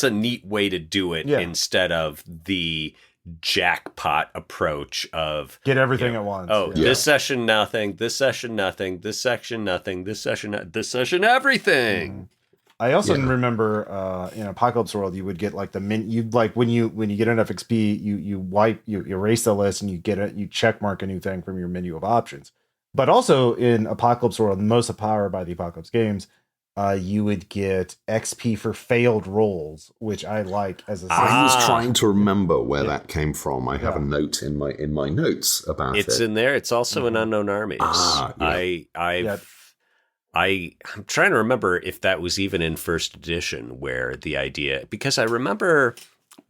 a neat way to do it instead of the jackpot approach of get everything at once. This session nothing, this session nothing, this section nothing, this session everything. I also remember in Apocalypse World, you would get like you'd like when you get enough XP, you erase the list and you check mark a new thing from your menu of options. But also in Apocalypse World, most powered by the Apocalypse games, you would get XP for failed rolls, which I like as a. I was trying to remember where that came from. I have a note in my notes about it. It's in there. It's also in Unknown Armies. I'm trying to remember if that was even in first edition, where the idea, because I remember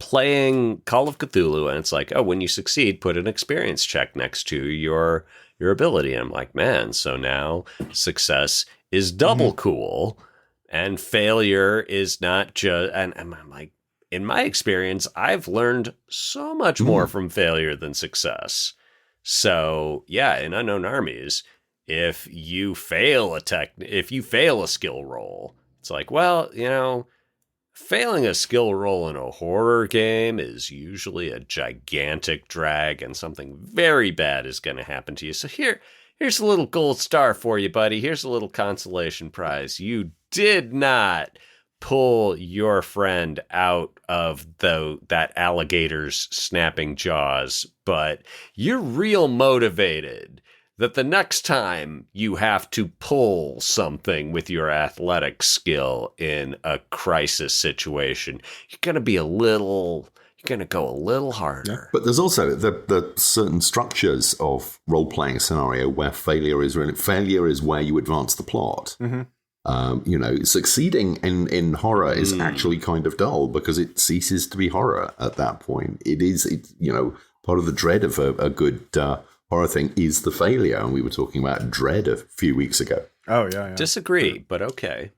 playing Call of Cthulhu, and it's like, oh, when you succeed, put an experience check next to your ability. And I'm like, man, so now success is double cool, and failure is not just. And I'm like, in my experience, I've learned so much more from failure than success. So yeah, in Unknown Armies, if you fail a skill roll, it's like, well, failing a skill roll in a horror game is usually a gigantic drag, and something very bad is going to happen to you. So here's a little gold star for you, buddy. Here's a little consolation prize. You did not pull your friend out of that alligator's snapping jaws, but you're real motivated that the next time you have to pull something with your athletic skill in a crisis situation, you're going to go a little harder. Yeah. But there's also the certain structures of role-playing scenario where failure is where you advance the plot. Succeeding in horror is actually kind of dull, because it ceases to be horror at that point. It's part of the dread of a good horror thing is the failure, and we were talking about dread a few weeks ago. Oh yeah. Disagree, but okay.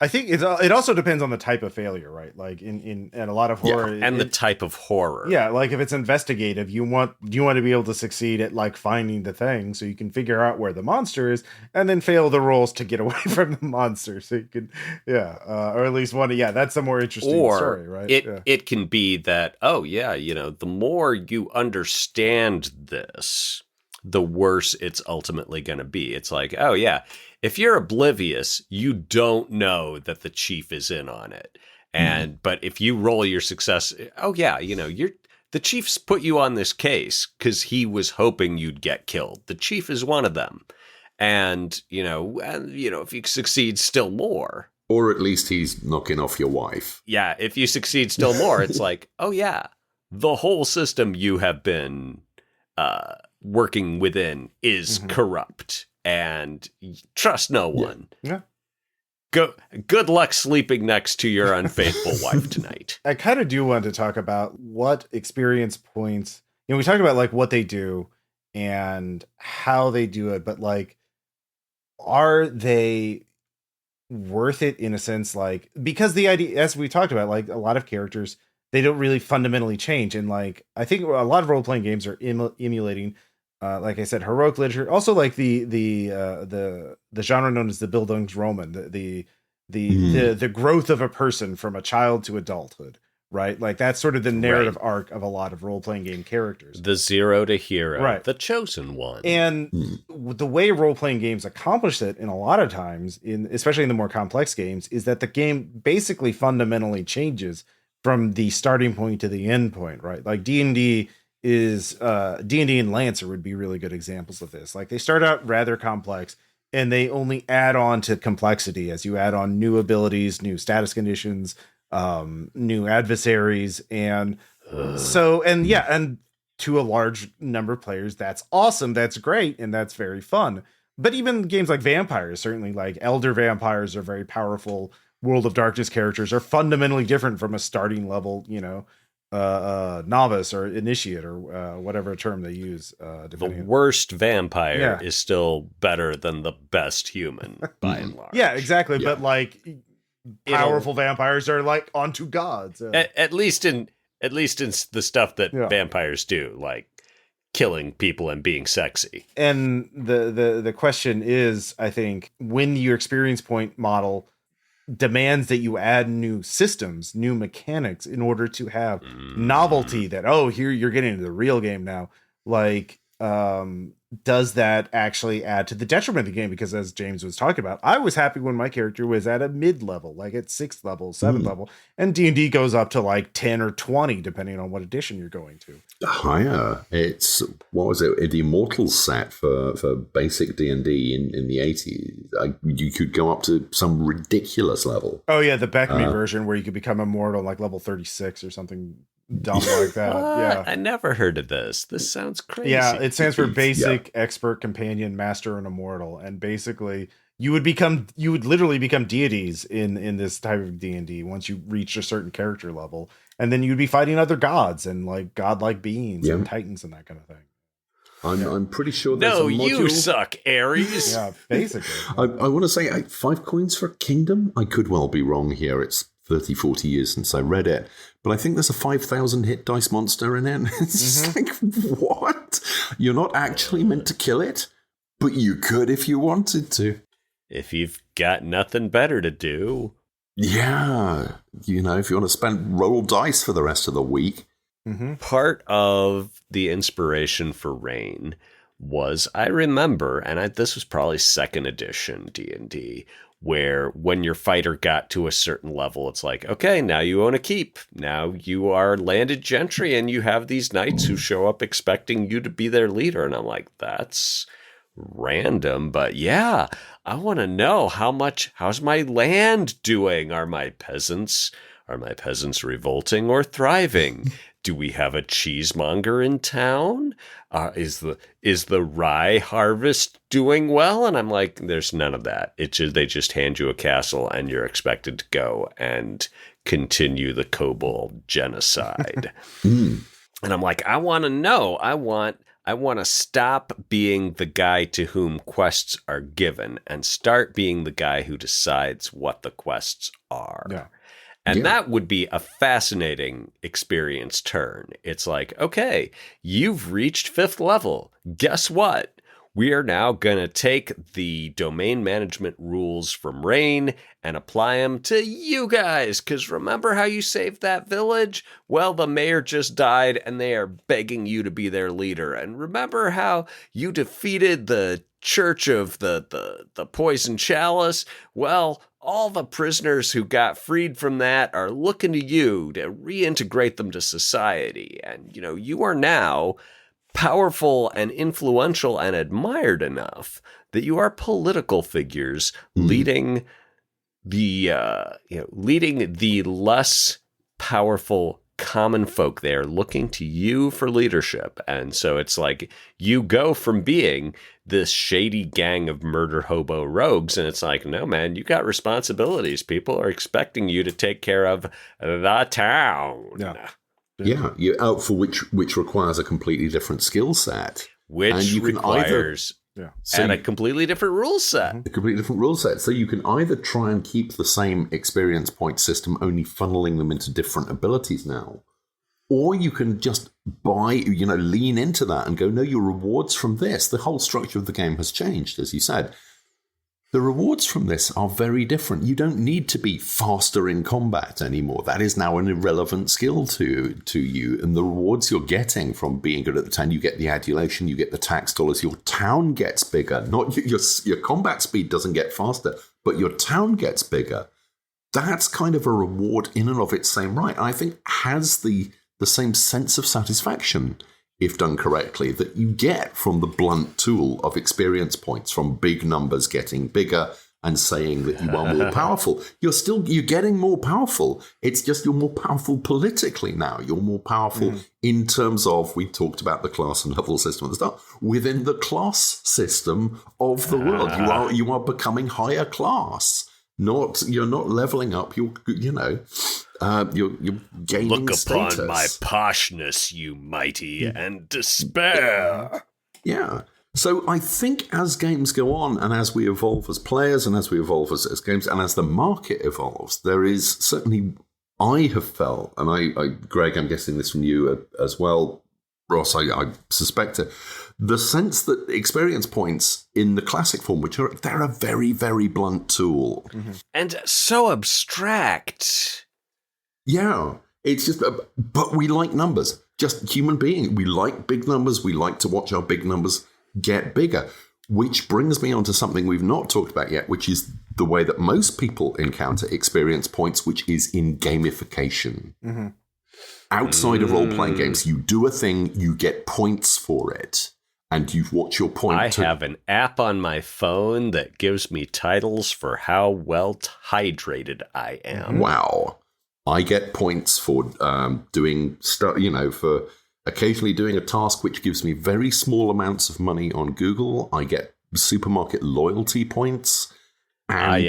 I think it also depends on the type of failure, right? Like in a lot of horror, and the type of horror. Yeah, like if it's investigative, you want to be able to succeed at like finding the thing, so you can figure out where the monster is, and then fail the rolls to get away from the monster, so you can, or at least one. Yeah, that's a more interesting story, right? It can be that the more you understand this, the worse it's ultimately going to be. It's like, oh yeah, if you're oblivious, you don't know that the chief is in on it. And but if you roll your success, the chief's put you on this case because he was hoping you'd get killed. The chief is one of them. And if you succeed still more. Or at least he's knocking off your wife. Yeah, if you succeed still more, it's like, oh yeah, the whole system you have been working within is corrupt, and trust no one. Yeah. Good luck sleeping next to your unfaithful wife tonight. I kind of do want to talk about what experience points, we talked about like what they do and how they do it, but like, are they worth it in a sense? Like, because the idea, as we talked about, like a lot of characters, they don't really fundamentally change. And like, I think a lot of role-playing games are emulating, like I said, heroic literature. Also like the genre known as the Bildungsroman, the the growth of a person from a child to adulthood, right? Like that's sort of the narrative arc of a lot of role-playing game characters. The zero to hero, right? The chosen one. And the way role-playing games accomplish it in a lot of times, especially in the more complex games, is that the game basically fundamentally changes from the starting point to the end point, right? Like D&D is D&D and Lancer would be really good examples of this. Like they start out rather complex and they only add on to complexity as you add on new abilities, new status conditions, new adversaries, and to a large number of players, that's awesome, that's great, and that's very fun. But even games like vampires, certainly like elder vampires are very powerful. World of Darkness characters are fundamentally different from a starting level, novice or initiate or whatever term they use. The worst vampire is still better than the best human by and large. Yeah, exactly. Yeah. But like powerful vampires are like onto gods. At least in the stuff that vampires do, like killing people and being sexy. And the question is, I think, when your experience point model demands that you add new systems, new mechanics in order to have novelty that, here you're getting into the real game now. Like, does that actually add to the detriment of the game? Because as James was talking about, I was happy when my character was at a mid level, like at 6th level, 7th level, and D&D goes up to like 10 or 20, depending on what edition you're going to. Higher. It's, what was it, the Immortals set for basic D&D in the 80s. You could go up to some ridiculous level. Oh yeah, the Beckme version where you could become immortal like level 36 or something dumb like that. Yeah, I never heard of this. This sounds crazy. Yeah, it stands for basic, expert, companion, master, and immortal. And basically, you would literally become deities in this type of D&D once you reach a certain character level, and then you'd be fighting other gods and like godlike beings and titans and that kind of thing. I'm pretty sure there's a module. You suck, Ares. Yeah, basically. I want to say 5 coins for a kingdom. I could well be wrong here. It's 30, 40 years since I read it. But I think there's a 5,000 hit dice monster in it. It's like, what? You're not actually meant to kill it, but you could if you wanted to. If you've got nothing better to do. Yeah. If you want to roll dice for the rest of the week. Part of the inspiration for Reign was, I remember, and this was probably 2nd edition D&D, where when your fighter got to a certain level, it's like, okay, now you own a keep. Now you are landed gentry and you have these knights who show up expecting you to be their leader. And I'm like, that's random, but yeah, I want to know how's my land doing? Are my peasants revolting or thriving? Do we have a cheesemonger in town? Is the rye harvest doing well? And I'm like, there's none of that. They just hand you a castle and you're expected to go and continue the kobold genocide. And I'm like, I want to know. I want to stop being the guy to whom quests are given and start being the guy who decides what the quests are. Yeah. And that would be a fascinating experience turn. It's like, okay, you've reached 5th level. Guess what? We are now going to take the domain management rules from Reign and apply them to you guys. Because remember how you saved that village? Well, the mayor just died and they are begging you to be their leader. And remember how you defeated the Church of the Poison Chalice? Well, all the prisoners who got freed from that are looking to you to reintegrate them to society. And, you are now powerful and influential and admired enough that you are political figures leading the less powerful common folk. They are looking to you for leadership. And so it's like you go from being this shady gang of murder hobo rogues, and it's like, no, man, you got responsibilities. People are expecting you to take care of the town. Yeah, you're out for which requires a completely different skill set. Which requires a completely different rule set. A completely different rule set. So you can either try and keep the same experience point system, only funneling them into different abilities now. Or you can just lean into that and go, no, your rewards from this. The whole structure of the game has changed, as you said. The rewards from this are very different. You don't need to be faster in combat anymore. That is now an irrelevant skill to you. And the rewards you're getting from being good at the town, you get the adulation, you get the tax dollars, your town gets bigger. Not your combat speed doesn't get faster, but your town gets bigger. That's kind of a reward in and of its same right. And I think has the same sense of satisfaction, if done correctly, that you get from the blunt tool of experience points, from big numbers getting bigger and saying that you are more powerful. You're getting more powerful. It's just you're more powerful politically now. You're more powerful in terms of, we talked about the class and level system at the start, within the class system of the world. You are becoming higher class. You're not leveling up. You're gaining Look status. upon my poshness, you mighty, and despair. Yeah. So I think as games go on and as we evolve as players and as we evolve as games and as the market evolves, there is certainly, I have felt, and I Greg, I'm guessing this from you as well, Ross, I suspect it, the sense that experience points in the classic form, they're a very, very blunt tool. Mm-hmm. And so abstract. Yeah, it's just, but we like numbers. Just human beings. We like big numbers. We like to watch our big numbers get bigger, which brings me on to something we've not talked about yet, which is the way that most people encounter experience points, which is in gamification. Mm-hmm. Outside of role-playing games, you do a thing, you get points for it, and you watch your point. I have an app on my phone that gives me titles for how well hydrated I am. Wow. I get points for doing stuff, for occasionally doing a task which gives me very small amounts of money on Google. I get supermarket loyalty points. And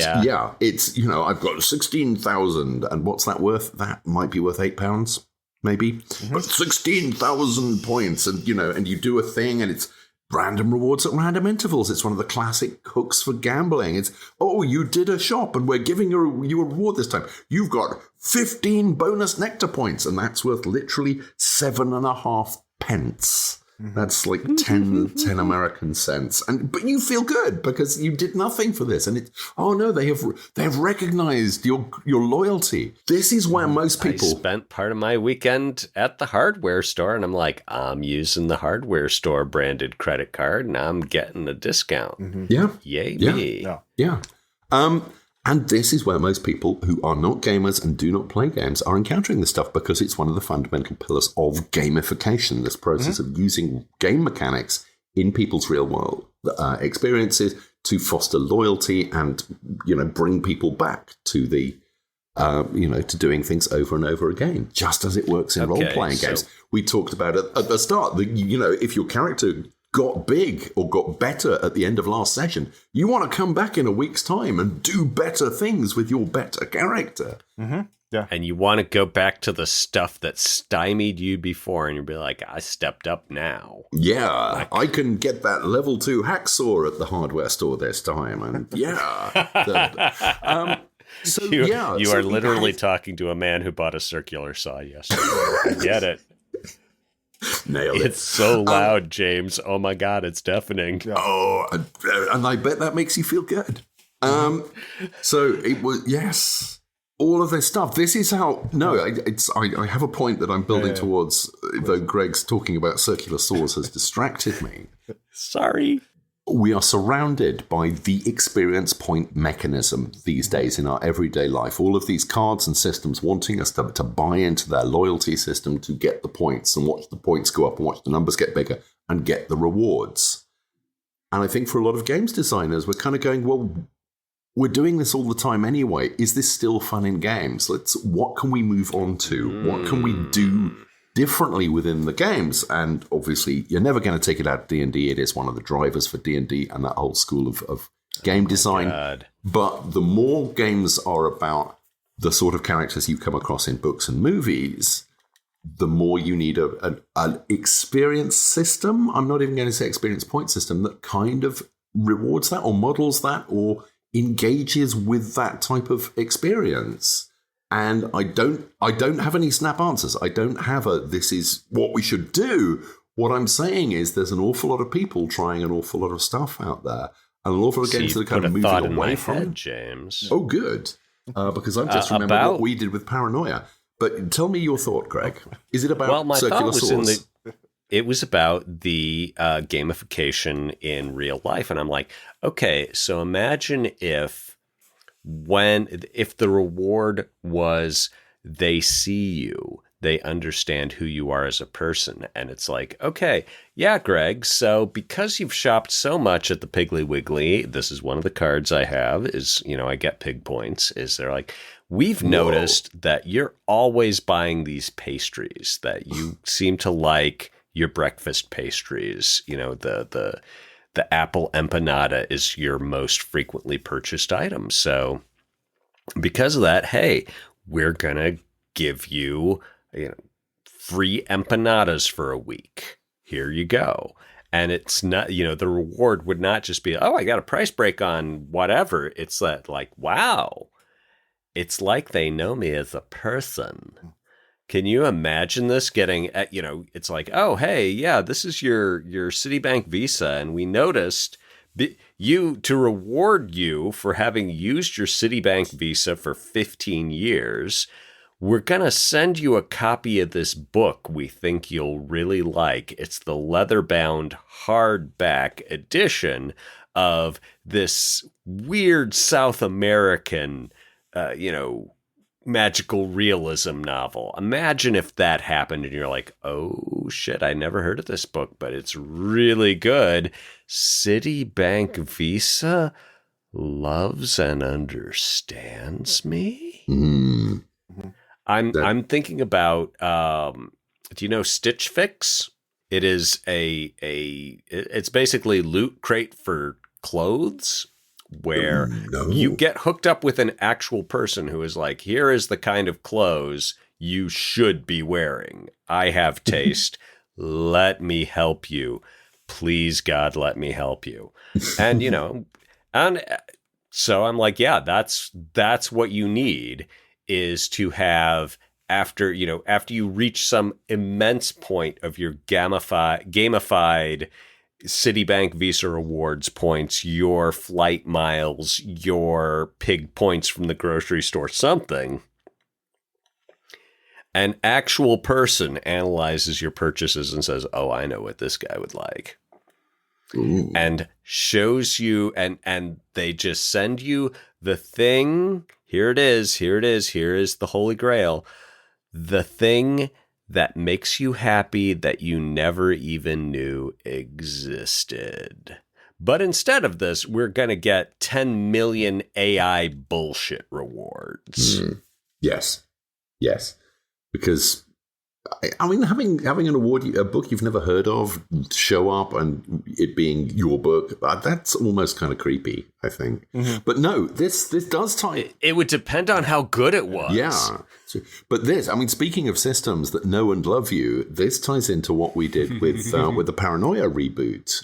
it's, I've got 16,000. And what's that worth? That might be worth £8, maybe. Mm-hmm. But 16,000 points. And, and you do a thing and it's random rewards at random intervals. It's one of the classic hooks for gambling. It's, you did a shop and we're giving you a reward this time. You've got 15 bonus nectar points, and that's worth literally 7.5 pence. That's like 10 American cents. But you feel good because you did nothing for this. And it's, they have recognized your loyalty. This is where most people... I spent part of my weekend at the hardware store, and I'm like, I'm using the hardware store branded credit card, and I'm getting a discount. Mm-hmm. Yeah. Yay me. Yeah. And this is where most people who are not gamers and do not play games are encountering this stuff, because it's one of the fundamental pillars of gamification, this process of using game mechanics in people's real world experiences to foster loyalty and, bring people back to the, to doing things over and over again, just as it works in role-playing games. We talked about it at the start that, if your character got big or got better at the end of last session, you want to come back in a week's time and do better things with your better character. Mm-hmm. Yeah. And you want to go back to the stuff that stymied you before, and you'll be like, I stepped up now. Yeah, I can get that level 2 hacksaw at the hardware store this time. And You are literally talking to a man who bought a circular saw yesterday. I get it. Nailed it. It's so loud, James. Oh my God, it's deafening. Yeah. Oh, and I bet that makes you feel good. So it was, yes, all of this stuff. This is how, I have a point that I'm building towards, though Greg's talking about circular saws has distracted me. Sorry. We are surrounded by the experience point mechanism these days in our everyday life. All of these cards and systems wanting us to buy into their loyalty system to get the points and watch the points go up and watch the numbers get bigger and get the rewards. And I think for a lot of games designers, we're kind of going, well, we're doing this all the time anyway. Is this still fun in games? What can we move on to? What can we do differently within the games? And obviously, you're never going to take it out of D&D. It is one of the drivers for D&D and that whole school of game design. God. But the more games are about the sort of characters you come across in books and movies, the more you need an experience system. I'm not even going to say experience point system that kind of rewards that or models that or engages with that type of experience. And I don't have any snap answers. I don't have this is what we should do. What I'm saying is there's an awful lot of people trying an awful lot of stuff out there. and an awful lot of games that are kind of moving away from head, James. Oh, good. Because I've just remembered what we did with Paranoia. But tell me your thought, Greg. Is it about circular saws? It was about the gamification in real life. And I'm like, okay, so imagine if the reward was they see you, they understand who you are as a person. And it's like, okay, yeah, Greg, so because you've shopped so much at the Piggly Wiggly, this is one of the cards I have is, I get pig points, is they're like, we've noticed that you're always buying these pastries, that you seem to like your breakfast pastries. The apple empanada is your most frequently purchased item. So because of that, hey, we're going to give you free empanadas for a week. Here you go. And it's not, the reward would not just be, oh, I got a price break on whatever. It's that like, wow, it's like they know me as a person. Can you imagine this getting at, it's like, oh, hey, yeah, this is your Citibank Visa. And we noticed to reward you for having used your Citibank Visa for 15 years, we're going to send you a copy of this book we think you'll really like. It's the leather-bound hardback edition of this weird South American, magical realism novel. Imagine if that happened and you're like, oh, shit, I never heard of this book, but it's really good. Citibank Visa loves and understands me? Mm. I'm thinking about, do you know Stitch Fix? It is it's basically Loot Crate for clothes, where you get hooked up with an actual person who is like, here is the kind of clothes you should be wearing. I have taste. Let me help you. Please, God, let me help you. And, and so I'm like, yeah, that's what you need, is to have after you reach some immense point of your gamified Citibank Visa rewards points, your flight miles, your pig points from the grocery store, something. An actual person analyzes your purchases and says, oh, I know what this guy would like. Ooh. And shows you, and they just send you the thing. Here it is. Here is the Holy Grail. The thing that makes you happy that you never even knew existed. But instead of this, we're going to get 10 million AI bullshit rewards. Yes. Because, I mean, having an award, a book you've never heard of, show up and it being your book, that's almost kind of creepy, I think. Mm-hmm. But no, this does tie... It would depend on how good it was. Yeah. But speaking of systems that know and love you, this ties into what we did with the Paranoia reboot.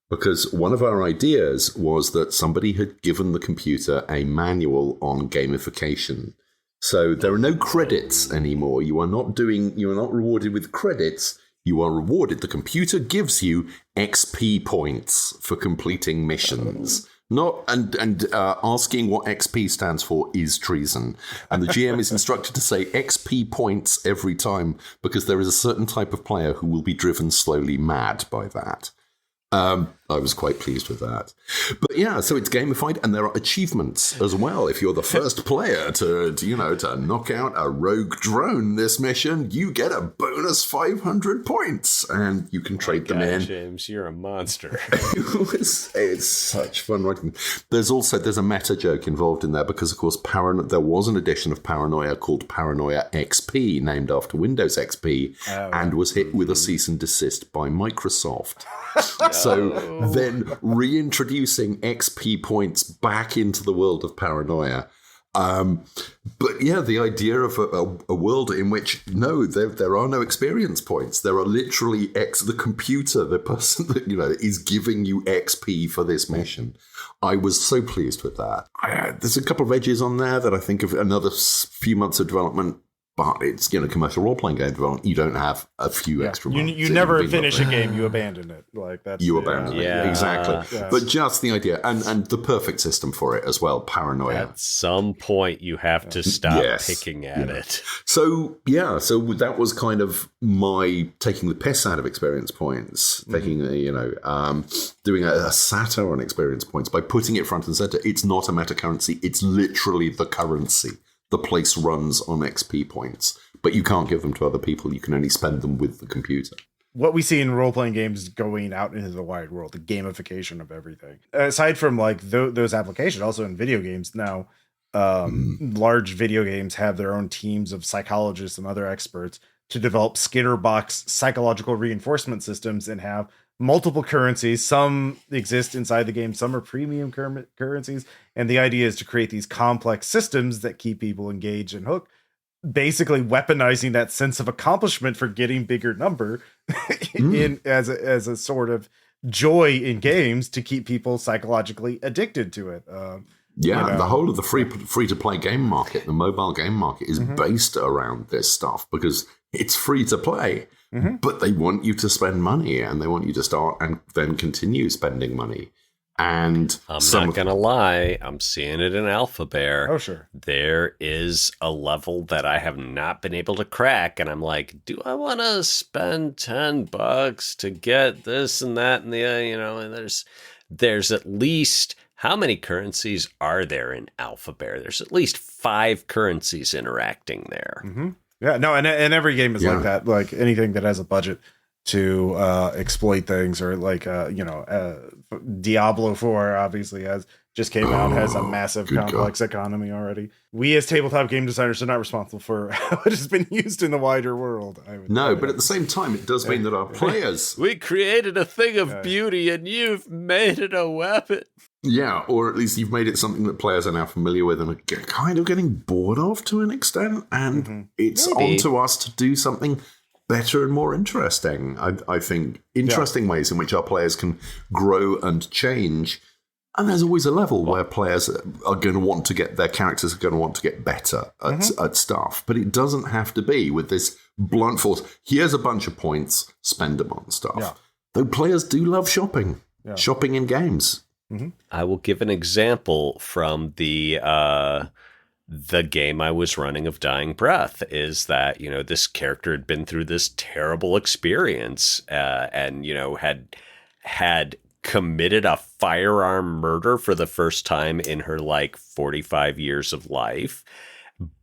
Because one of our ideas was that somebody had given the computer a manual on gamification. So there are no credits anymore. You are not rewarded with credits. You are rewarded. The computer gives you XP points for completing missions. Asking what XP stands for is treason. And the GM is instructed to say XP points every time, because there is a certain type of player who will be driven slowly mad by that. I was quite pleased with that. But yeah, so it's gamified, and there are achievements as well. If you're the first player to knock out a rogue drone this mission, you get a bonus 500 points, and you can trade them in. James, you're a monster. It's such fun writing. There's a meta joke involved in there, because of course there was an edition of Paranoia called Paranoia XP, named after Windows XP, and was hit with a cease and desist by Microsoft. So then reintroducing XP points back into the world of Paranoia. But yeah, the idea of a world in which, no, there are no experience points. There are literally the computer, the person that, is giving you XP for this mission. I was so pleased with that. There's a couple of edges on there that I think of another few months of development but it's, commercial role-playing game development. You don't have a few extra months. You never finish a game, you abandon it. Like that's you abandon it. Yeah. Exactly. Yes. But just the idea, and the perfect system for it as well, paranoia. At some point, you have to stop Yes. picking at it. So that was kind of my taking the piss out of experience points, taking doing a satire on experience points by putting it front and center. It's not a meta currency; it's literally the currency. The place runs on XP points, but you can't give them to other people. You can only spend them with the computer. What we see in role-playing games going out into the wide world, the gamification of everything. Aside from like those applications, also in video games now, large video games have their own teams of psychologists and other experts to develop Skinner box psychological reinforcement systems and have multiple currencies. Some exist inside the game, some are premium currencies. And the idea is to create these complex systems that keep people engaged and hooked, basically weaponizing that sense of accomplishment for getting bigger number in as a sort of joy in games to keep people psychologically addicted to it. The whole of the free to play game market, the mobile game market, is based around this stuff because it's free to play, but they want you to spend money and they want you to start and then continue spending money. And I'm not going to lie, I'm seeing it in Alpha Bear. Oh, sure. There is a level that I have not been able to crack, and I'm like, do I want to spend $10 to get this and that and the and there's at least, how many currencies are there in Alpha Bear? There's at least 5 currencies interacting there. Mm-hmm. Yeah, no, and every game is like that. Like anything that has a budget to exploit things, or like Diablo 4 obviously just came out, has a massive complex economy already. We as tabletop game designers are not responsible for how it has been used in the wider world. But at the same time, it does mean that our players... We created a thing of beauty and you've made it a weapon. Yeah, or at least you've made it something that players are now familiar with and are kind of getting bored of to an extent, and it's on to us to do something better and more interesting. I think interesting ways in which our players can grow and change. And there's always a level where players are going to want to get, their characters are going to want to get better at stuff. But it doesn't have to be with this blunt force. Here's a bunch of points, spend them on stuff. Yeah. Though players do love shopping in games. I will give an example from the game I was running of Dying Breath. Is that, this character had been through this terrible experience and had committed a firearm murder for the first time in her 45 years of life,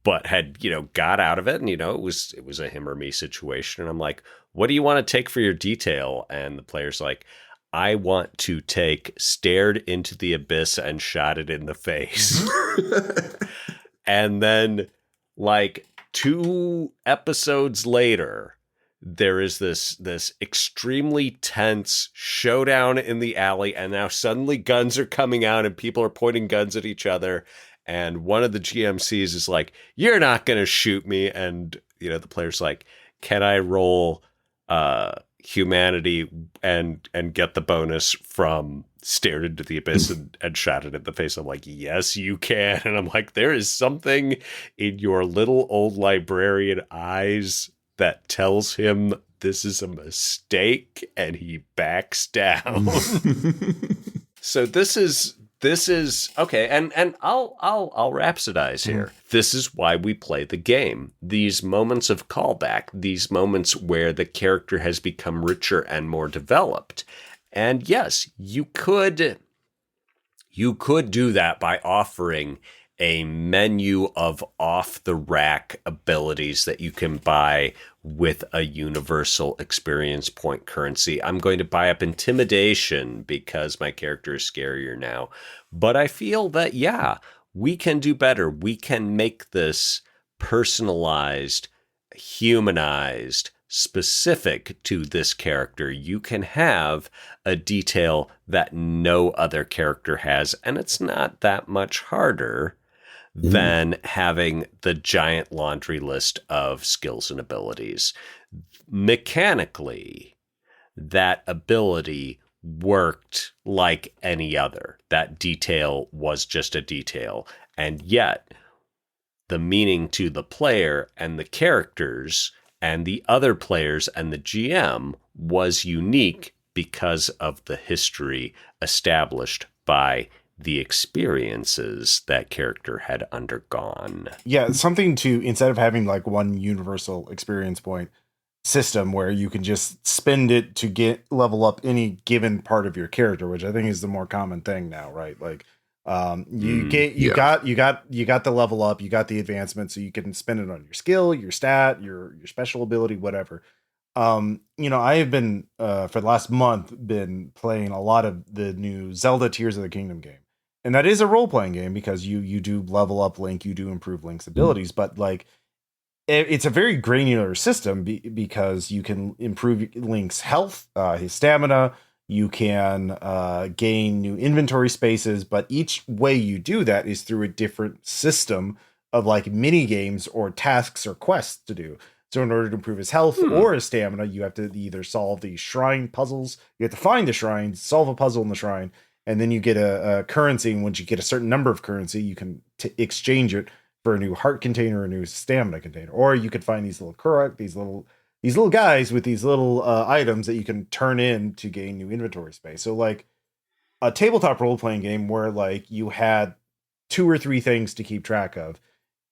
but had got out of it, and it was a him or me situation. And I'm like, what do you want to take for your detail? And the player's like, I want to take stared into the abyss and shot it in the face. And then 2 episodes later, there is this extremely tense showdown in the alley, and now suddenly guns are coming out and people are pointing guns at each other. And one of the GMCs is like, you're not going to shoot me. And, the player's like, can I roll humanity and get the bonus from stared into the abyss and shot it in the face? I'm like, yes, you can. And I'm like, there is something in your little old librarian eyes that tells him this is a mistake, and he backs down. So this is okay, and I'll rhapsodize here. This is why we play the game. These moments of callback, these moments where the character has become richer and more developed. And yes, you could do that by offering a menu of off-the-rack abilities that you can buy with a universal experience point currency. I'm going to buy up Intimidation because my character is scarier now. But I feel that, we can do better. We can make this personalized, humanized, specific to this character. You can have a detail that no other character has, and it's not that much harder than having the giant laundry list of skills and abilities. Mechanically, that ability worked like any other. That detail was just a detail. And yet, the meaning to the player and the characters and the other players and the GM was unique because of the history established by the experiences that character had undergone. Yeah, something to, instead of having like one universal experience point system where you can just spend it to get level up any given part of your character, which I think is the more common thing now, right? Like you got the level up, you got the advancement, so you can spend it on your skill, your stat, your special ability, whatever. I have been for the last month been playing a lot of the new Zelda Tears of the Kingdom game. And that is a role-playing game because you do level up Link, you do improve Link's abilities, but like it's a very granular system because you can improve Link's health, his stamina, you can gain new inventory spaces, but each way you do that is through a different system of like mini games or tasks or quests to do. So in order to improve his health or his stamina, you have to either solve the shrine puzzles, you have to find the shrine, solve a puzzle in the shrine, and then you get a currency. And once you get a certain number of currency, you can exchange it for a new heart container, a new stamina container, or you could find these little guys with these little items that you can turn in to gain new inventory space. So like a tabletop role playing game where like you had 2 or 3 things to keep track of,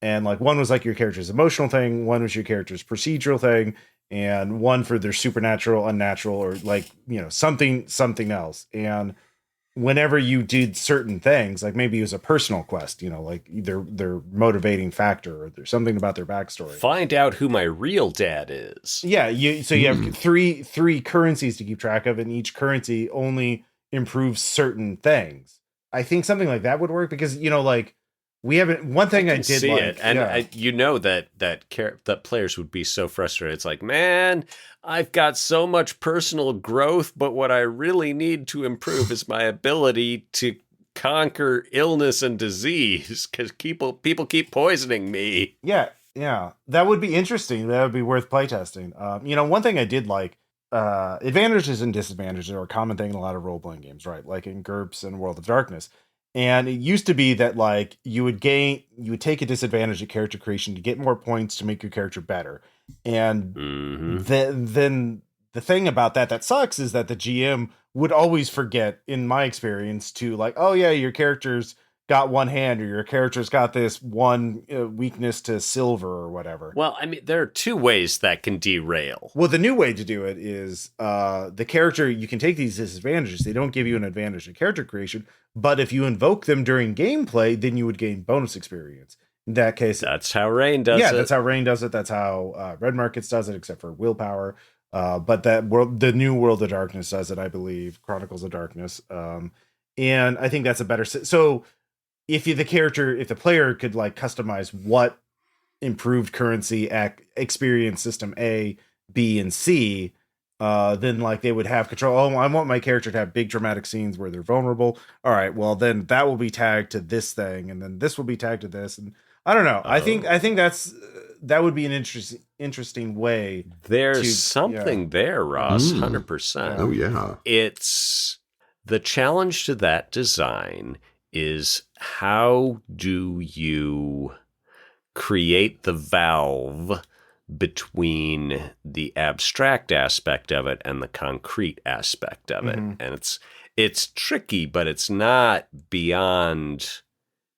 and like one was like your character's emotional thing, one was your character's procedural thing, and one for their supernatural, unnatural, or like something else. And whenever you did certain things, like maybe it was a personal quest, like their motivating factor, or there's something about their backstory. Find out who my real dad is. Yeah, you have three currencies to keep track of, and each currency only improves certain things. I think something like that would work because like we haven't. One thing I did see like, it, and that players would be so frustrated. It's like, man, I've got so much personal growth, but what I really need to improve is my ability to conquer illness and disease because people keep poisoning me. Yeah, that would be interesting. That would be worth playtesting. One thing I did like. Advantages and disadvantages are a common thing in a lot of role-playing games, right? Like in GURPS and World of Darkness. And it used to be that like you would take a disadvantage at character creation to get more points to make your character better. And then the thing about that sucks is that the GM would always forget, in my experience, to like, oh yeah, your character's got one hand, or your character's got this one weakness to silver or whatever. Well, I mean, there are 2 ways that can derail. Well, the new way to do it is the character, you can take these disadvantages. They don't give you an advantage in character creation, but if you invoke them during gameplay, then you would gain bonus experience. In that case, that's how Rain does it. Yeah, that's how Rain does it. That's how Red Markets does it, except for willpower. But the new World of Darkness does it, I believe. Chronicles of Darkness. And I think that's a better... So if the player could like customize what improved currency experience system A, B, and C, then like they would have control. Oh, I want my character to have big dramatic scenes where they're vulnerable. All right, well then that will be tagged to this thing, and then this will be tagged to this. And I don't know. I think that would be an interesting way. There's something there, Ross. 100%. Oh yeah. It's the challenge to that design is how do you create the valve between the abstract aspect of it and the concrete aspect of it. And it's tricky, but it's not beyond,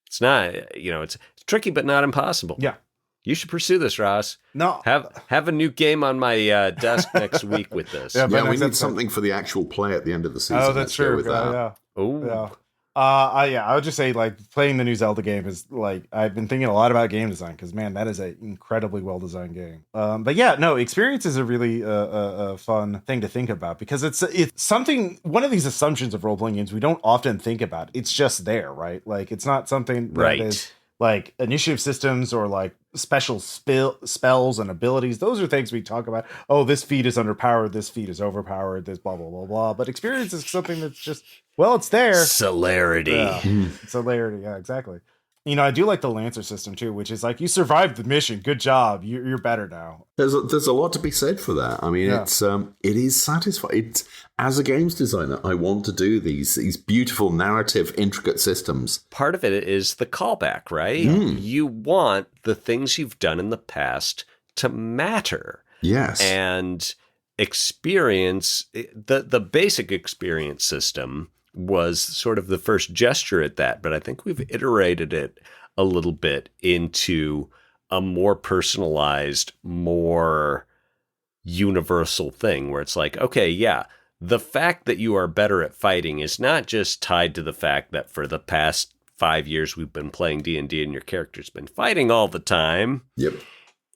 it's tricky, but not impossible. Yeah. You should pursue this, Ross. No. Have a new game on my desk next week with this. Yeah, we need something for the actual play at the end of the season. Oh, that's true. With that. Yeah. Oh. Yeah. I would just say like playing the new Zelda game is like, I've been thinking a lot about game design because man, that is an incredibly well designed game. But yeah, no, experience is a really a fun thing to think about because it's something, one of these assumptions of role playing games we don't often think about. It's just there, right? Like it's not something that is like initiative systems or like special spells and abilities. Those are things we talk about. Oh, this feat is underpowered. This feat is overpowered. This blah, blah, blah, blah. But experience is something that's just, well, it's there. Celerity. Celerity. Yeah, exactly. I do like the Lancer system too, which is like you survived the mission. Good job. You're better now. There's a lot to be said for that. I mean, it is satisfying. As a games designer, I want to do these beautiful narrative, intricate systems. Part of it is the callback, right? You want the things you've done in the past to matter. Yes. And experience, the basic experience system was sort of the first gesture at that, but I think we've iterated it a little bit into a more personalized, more universal thing where it's like, okay, yeah, the fact that you are better at fighting is not just tied to the fact that for the past 5 years we've been playing D&D and your character's been fighting all the time. Yep.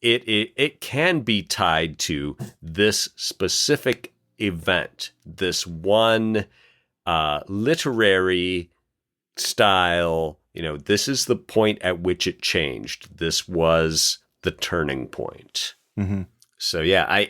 It can be tied to this specific event, this one literary style. This is the point at which it changed. This was the turning point. Mm-hmm. So yeah,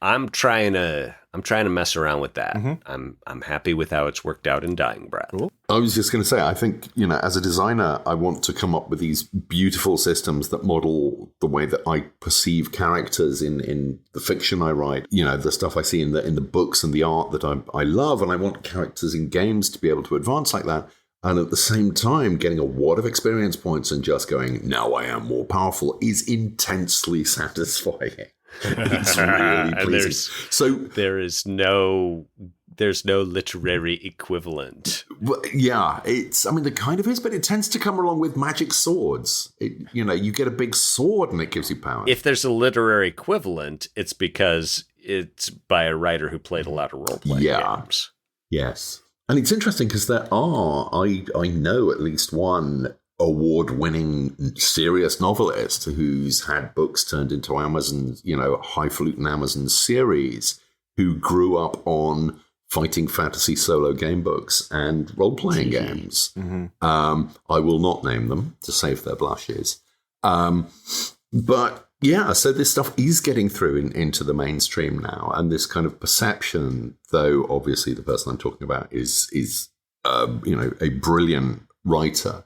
I'm trying to mess around with that. Mm-hmm. I'm happy with how it's worked out in Dying Breath. Cool. I was just going to say, I think, as a designer, I want to come up with these beautiful systems that model the way that I perceive characters in the fiction I write, the stuff I see in the books and the art that I love. And I want characters in games to be able to advance like that. And at the same time, getting a wad of experience points and just going, now I am more powerful is intensely satisfying. It's really pleasing. There's no literary equivalent. Well, yeah, there kind of is, but it tends to come along with magic swords. You get a big sword and it gives you power. If there's a literary equivalent, it's because it's by a writer who played a lot of role-playing games. Yes. And it's interesting because there are, I know at least one award-winning serious novelist who's had books turned into Amazon, highfalutin Amazon series, who grew up on fighting fantasy solo game books and role-playing games. Mm-hmm. I will not name them to save their blushes. But yeah, so this stuff is getting through into the mainstream now, and this kind of perception, though obviously the person I'm talking about is a brilliant writer.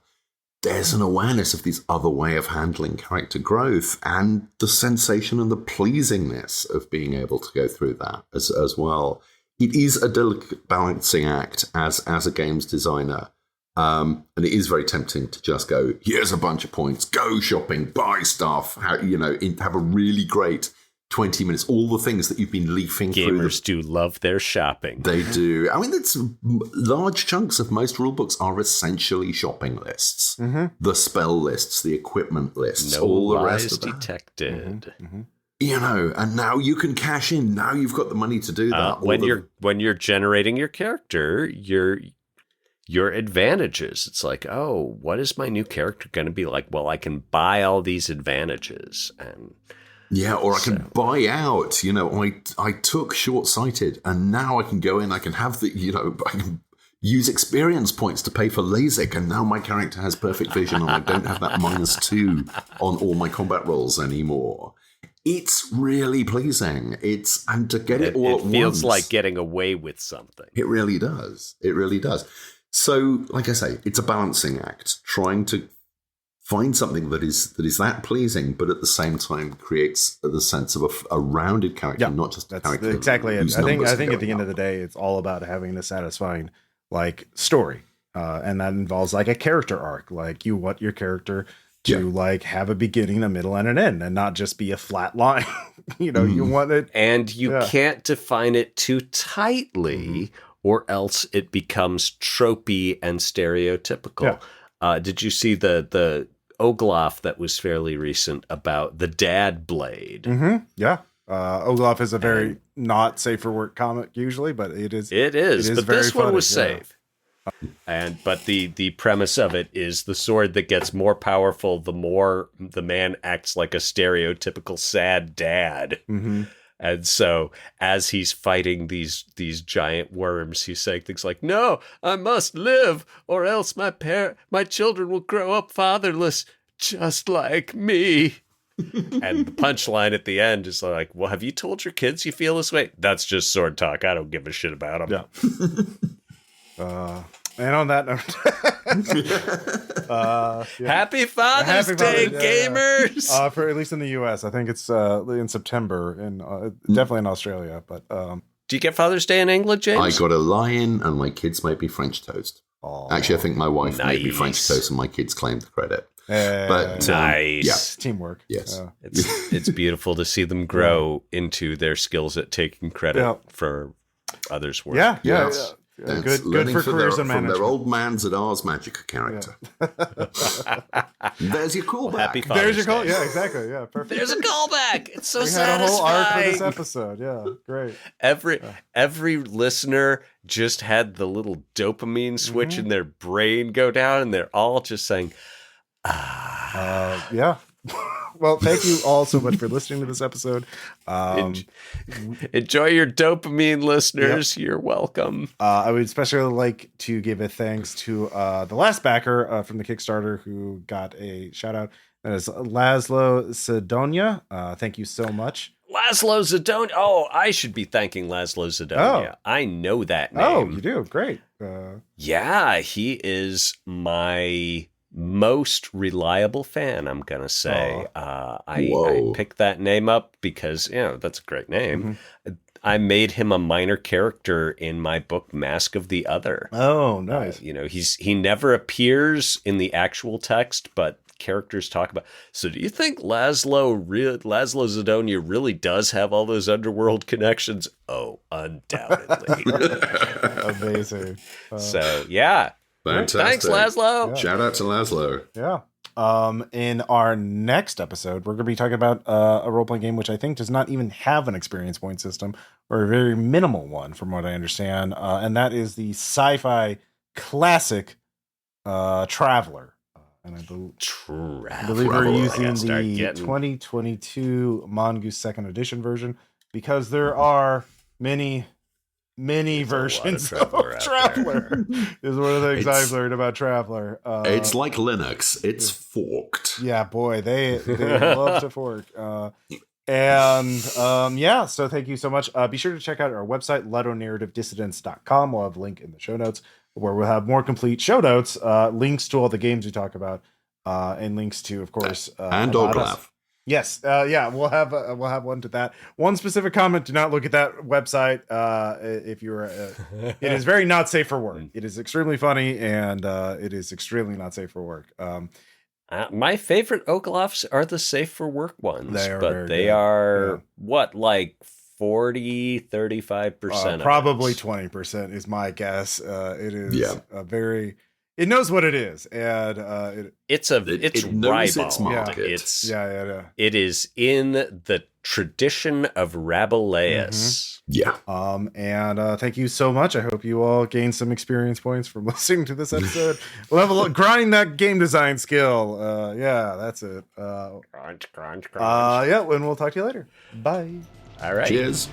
There's an awareness of this other way of handling character growth and the sensation and the pleasingness of being able to go through that as well. It is a delicate balancing act as a games designer. And it is very tempting to just go, here's a bunch of points, go shopping, buy stuff, have a really great 20 minutes, all the things that you've been leafing through. Gamers do love their shopping. They do. I mean, large chunks of most rulebooks are essentially shopping lists. Mm-hmm. The spell lists, the equipment lists, no all the lies rest of that. detected. Mm-hmm. Mm-hmm. And now you can cash in. Now you've got the money to do that. When you're generating your character, your advantages. It's like, oh, what is my new character going to be like? Well, I can buy all these advantages. Or I can buy out. I took short-sighted, and now I can go in, I can have I can use experience points to pay for LASIK, and now my character has perfect vision, and I don't have that -2 on all my combat rolls anymore. It's really pleasing. And to get it all at once. It feels like getting away with something. It really does. It really does. So, like I say, it's a balancing act, trying to find something that is that pleasing, but at the same time creates the sense of a rounded character, not just a character. Exactly it. I think at the end of the day, it's all about having a satisfying story, and that involves a character arc. You want your character to have a beginning, a middle, and an end, and not just be a flat line. You want it, and you can't define it too tightly, or else it becomes tropey and stereotypical. Yeah. Did you see the Oglaf that was fairly recent about the dad blade? Mm-hmm. Yeah. Oglaf is a very not safe for work comic usually, but it is. It is, but very this one funny, was safe. But the premise of it is the sword that gets more powerful the more the man acts like a stereotypical sad dad. Mm-hmm. And so as he's fighting these giant worms, he's saying things like, "No, I must live, or else my children will grow up fatherless, just like me." And the punchline at the end is like, "Well, have you told your kids you feel this way?" "That's just sword talk. I don't give a shit about them." Yeah. And on that note, Happy Father's Day, gamers! For at least in the U.S., I think it's in September, and definitely in Australia. But do you get Father's Day in England, James? I got a lion, and my kids made me French toast. Actually, I think my wife made me French toast, and my kids claimed the credit. But nice teamwork. Yes, it's beautiful to see them grow into their skills at taking credit for others' work. Yeah. Good for careers and from management. their old man's at Ars Magica character. There's your callback. Happy Father's There's your call. Day. Yeah, exactly. Yeah, perfect. There's a callback. It's so we satisfying. had a whole arc for this episode. Yeah, great. Every listener just had the little dopamine switch in their brain go down, and they're all just saying, yeah. Well, thank you all so much for listening to this episode. Enjoy your dopamine, listeners. Yep. You're welcome. I would especially like to give a thanks to the last backer from the Kickstarter who got a shout out. That is Laszlo Sidonia. Thank you so much. Laszlo Sidonia. Oh, I should be thanking Laszlo Sidonia. I know that name. Oh, you do? Great. Yeah, he is my most reliable fan, I'm gonna say. I picked that name up because that's a great name. I made him a minor character in my book Mask of the Other. Oh, nice. He never appears in the actual text, but characters talk about. So do you think Laszlo Sidonia really does have all those underworld connections? Oh, undoubtedly. Amazing. So yeah. Fantastic. Thanks, Laszlo. Yeah. Shout out to Laszlo. Yeah. In our next episode, we're going to be talking about a role-playing game which I think does not even have an experience point system, or a very minimal one from what I understand, and that is the sci-fi classic Traveler. And I believe we're using the 2022 Mongoose 2nd edition version because there are many versions of Traveler. Is one of the things I've learned about Traveler. It's like Linux. It's forked. Yeah, boy, they love to fork. So thank you so much. Be sure to check out our website, ludonarrativedissidents.com. We'll have a link in the show notes where we'll have more complete show notes, links to all the games we talk about, and links to, of course, and Oglav. Yes. We'll have one to that. One specific comment: do not look at that website. If you're, it is very not safe for work. It is extremely funny, and it is extremely not safe for work. My favorite Oglofs are the safe for work ones, they are like 35%. Probably 20% is my guess. It is a very. It knows what it is, and it knows its market. It is in the tradition of Rabelais. And thank you so much. I hope you all gained some experience points from listening to this episode. Level up, grind that game design skill. That's it. Crunch. And we'll talk to you later. Bye. All right. Cheers.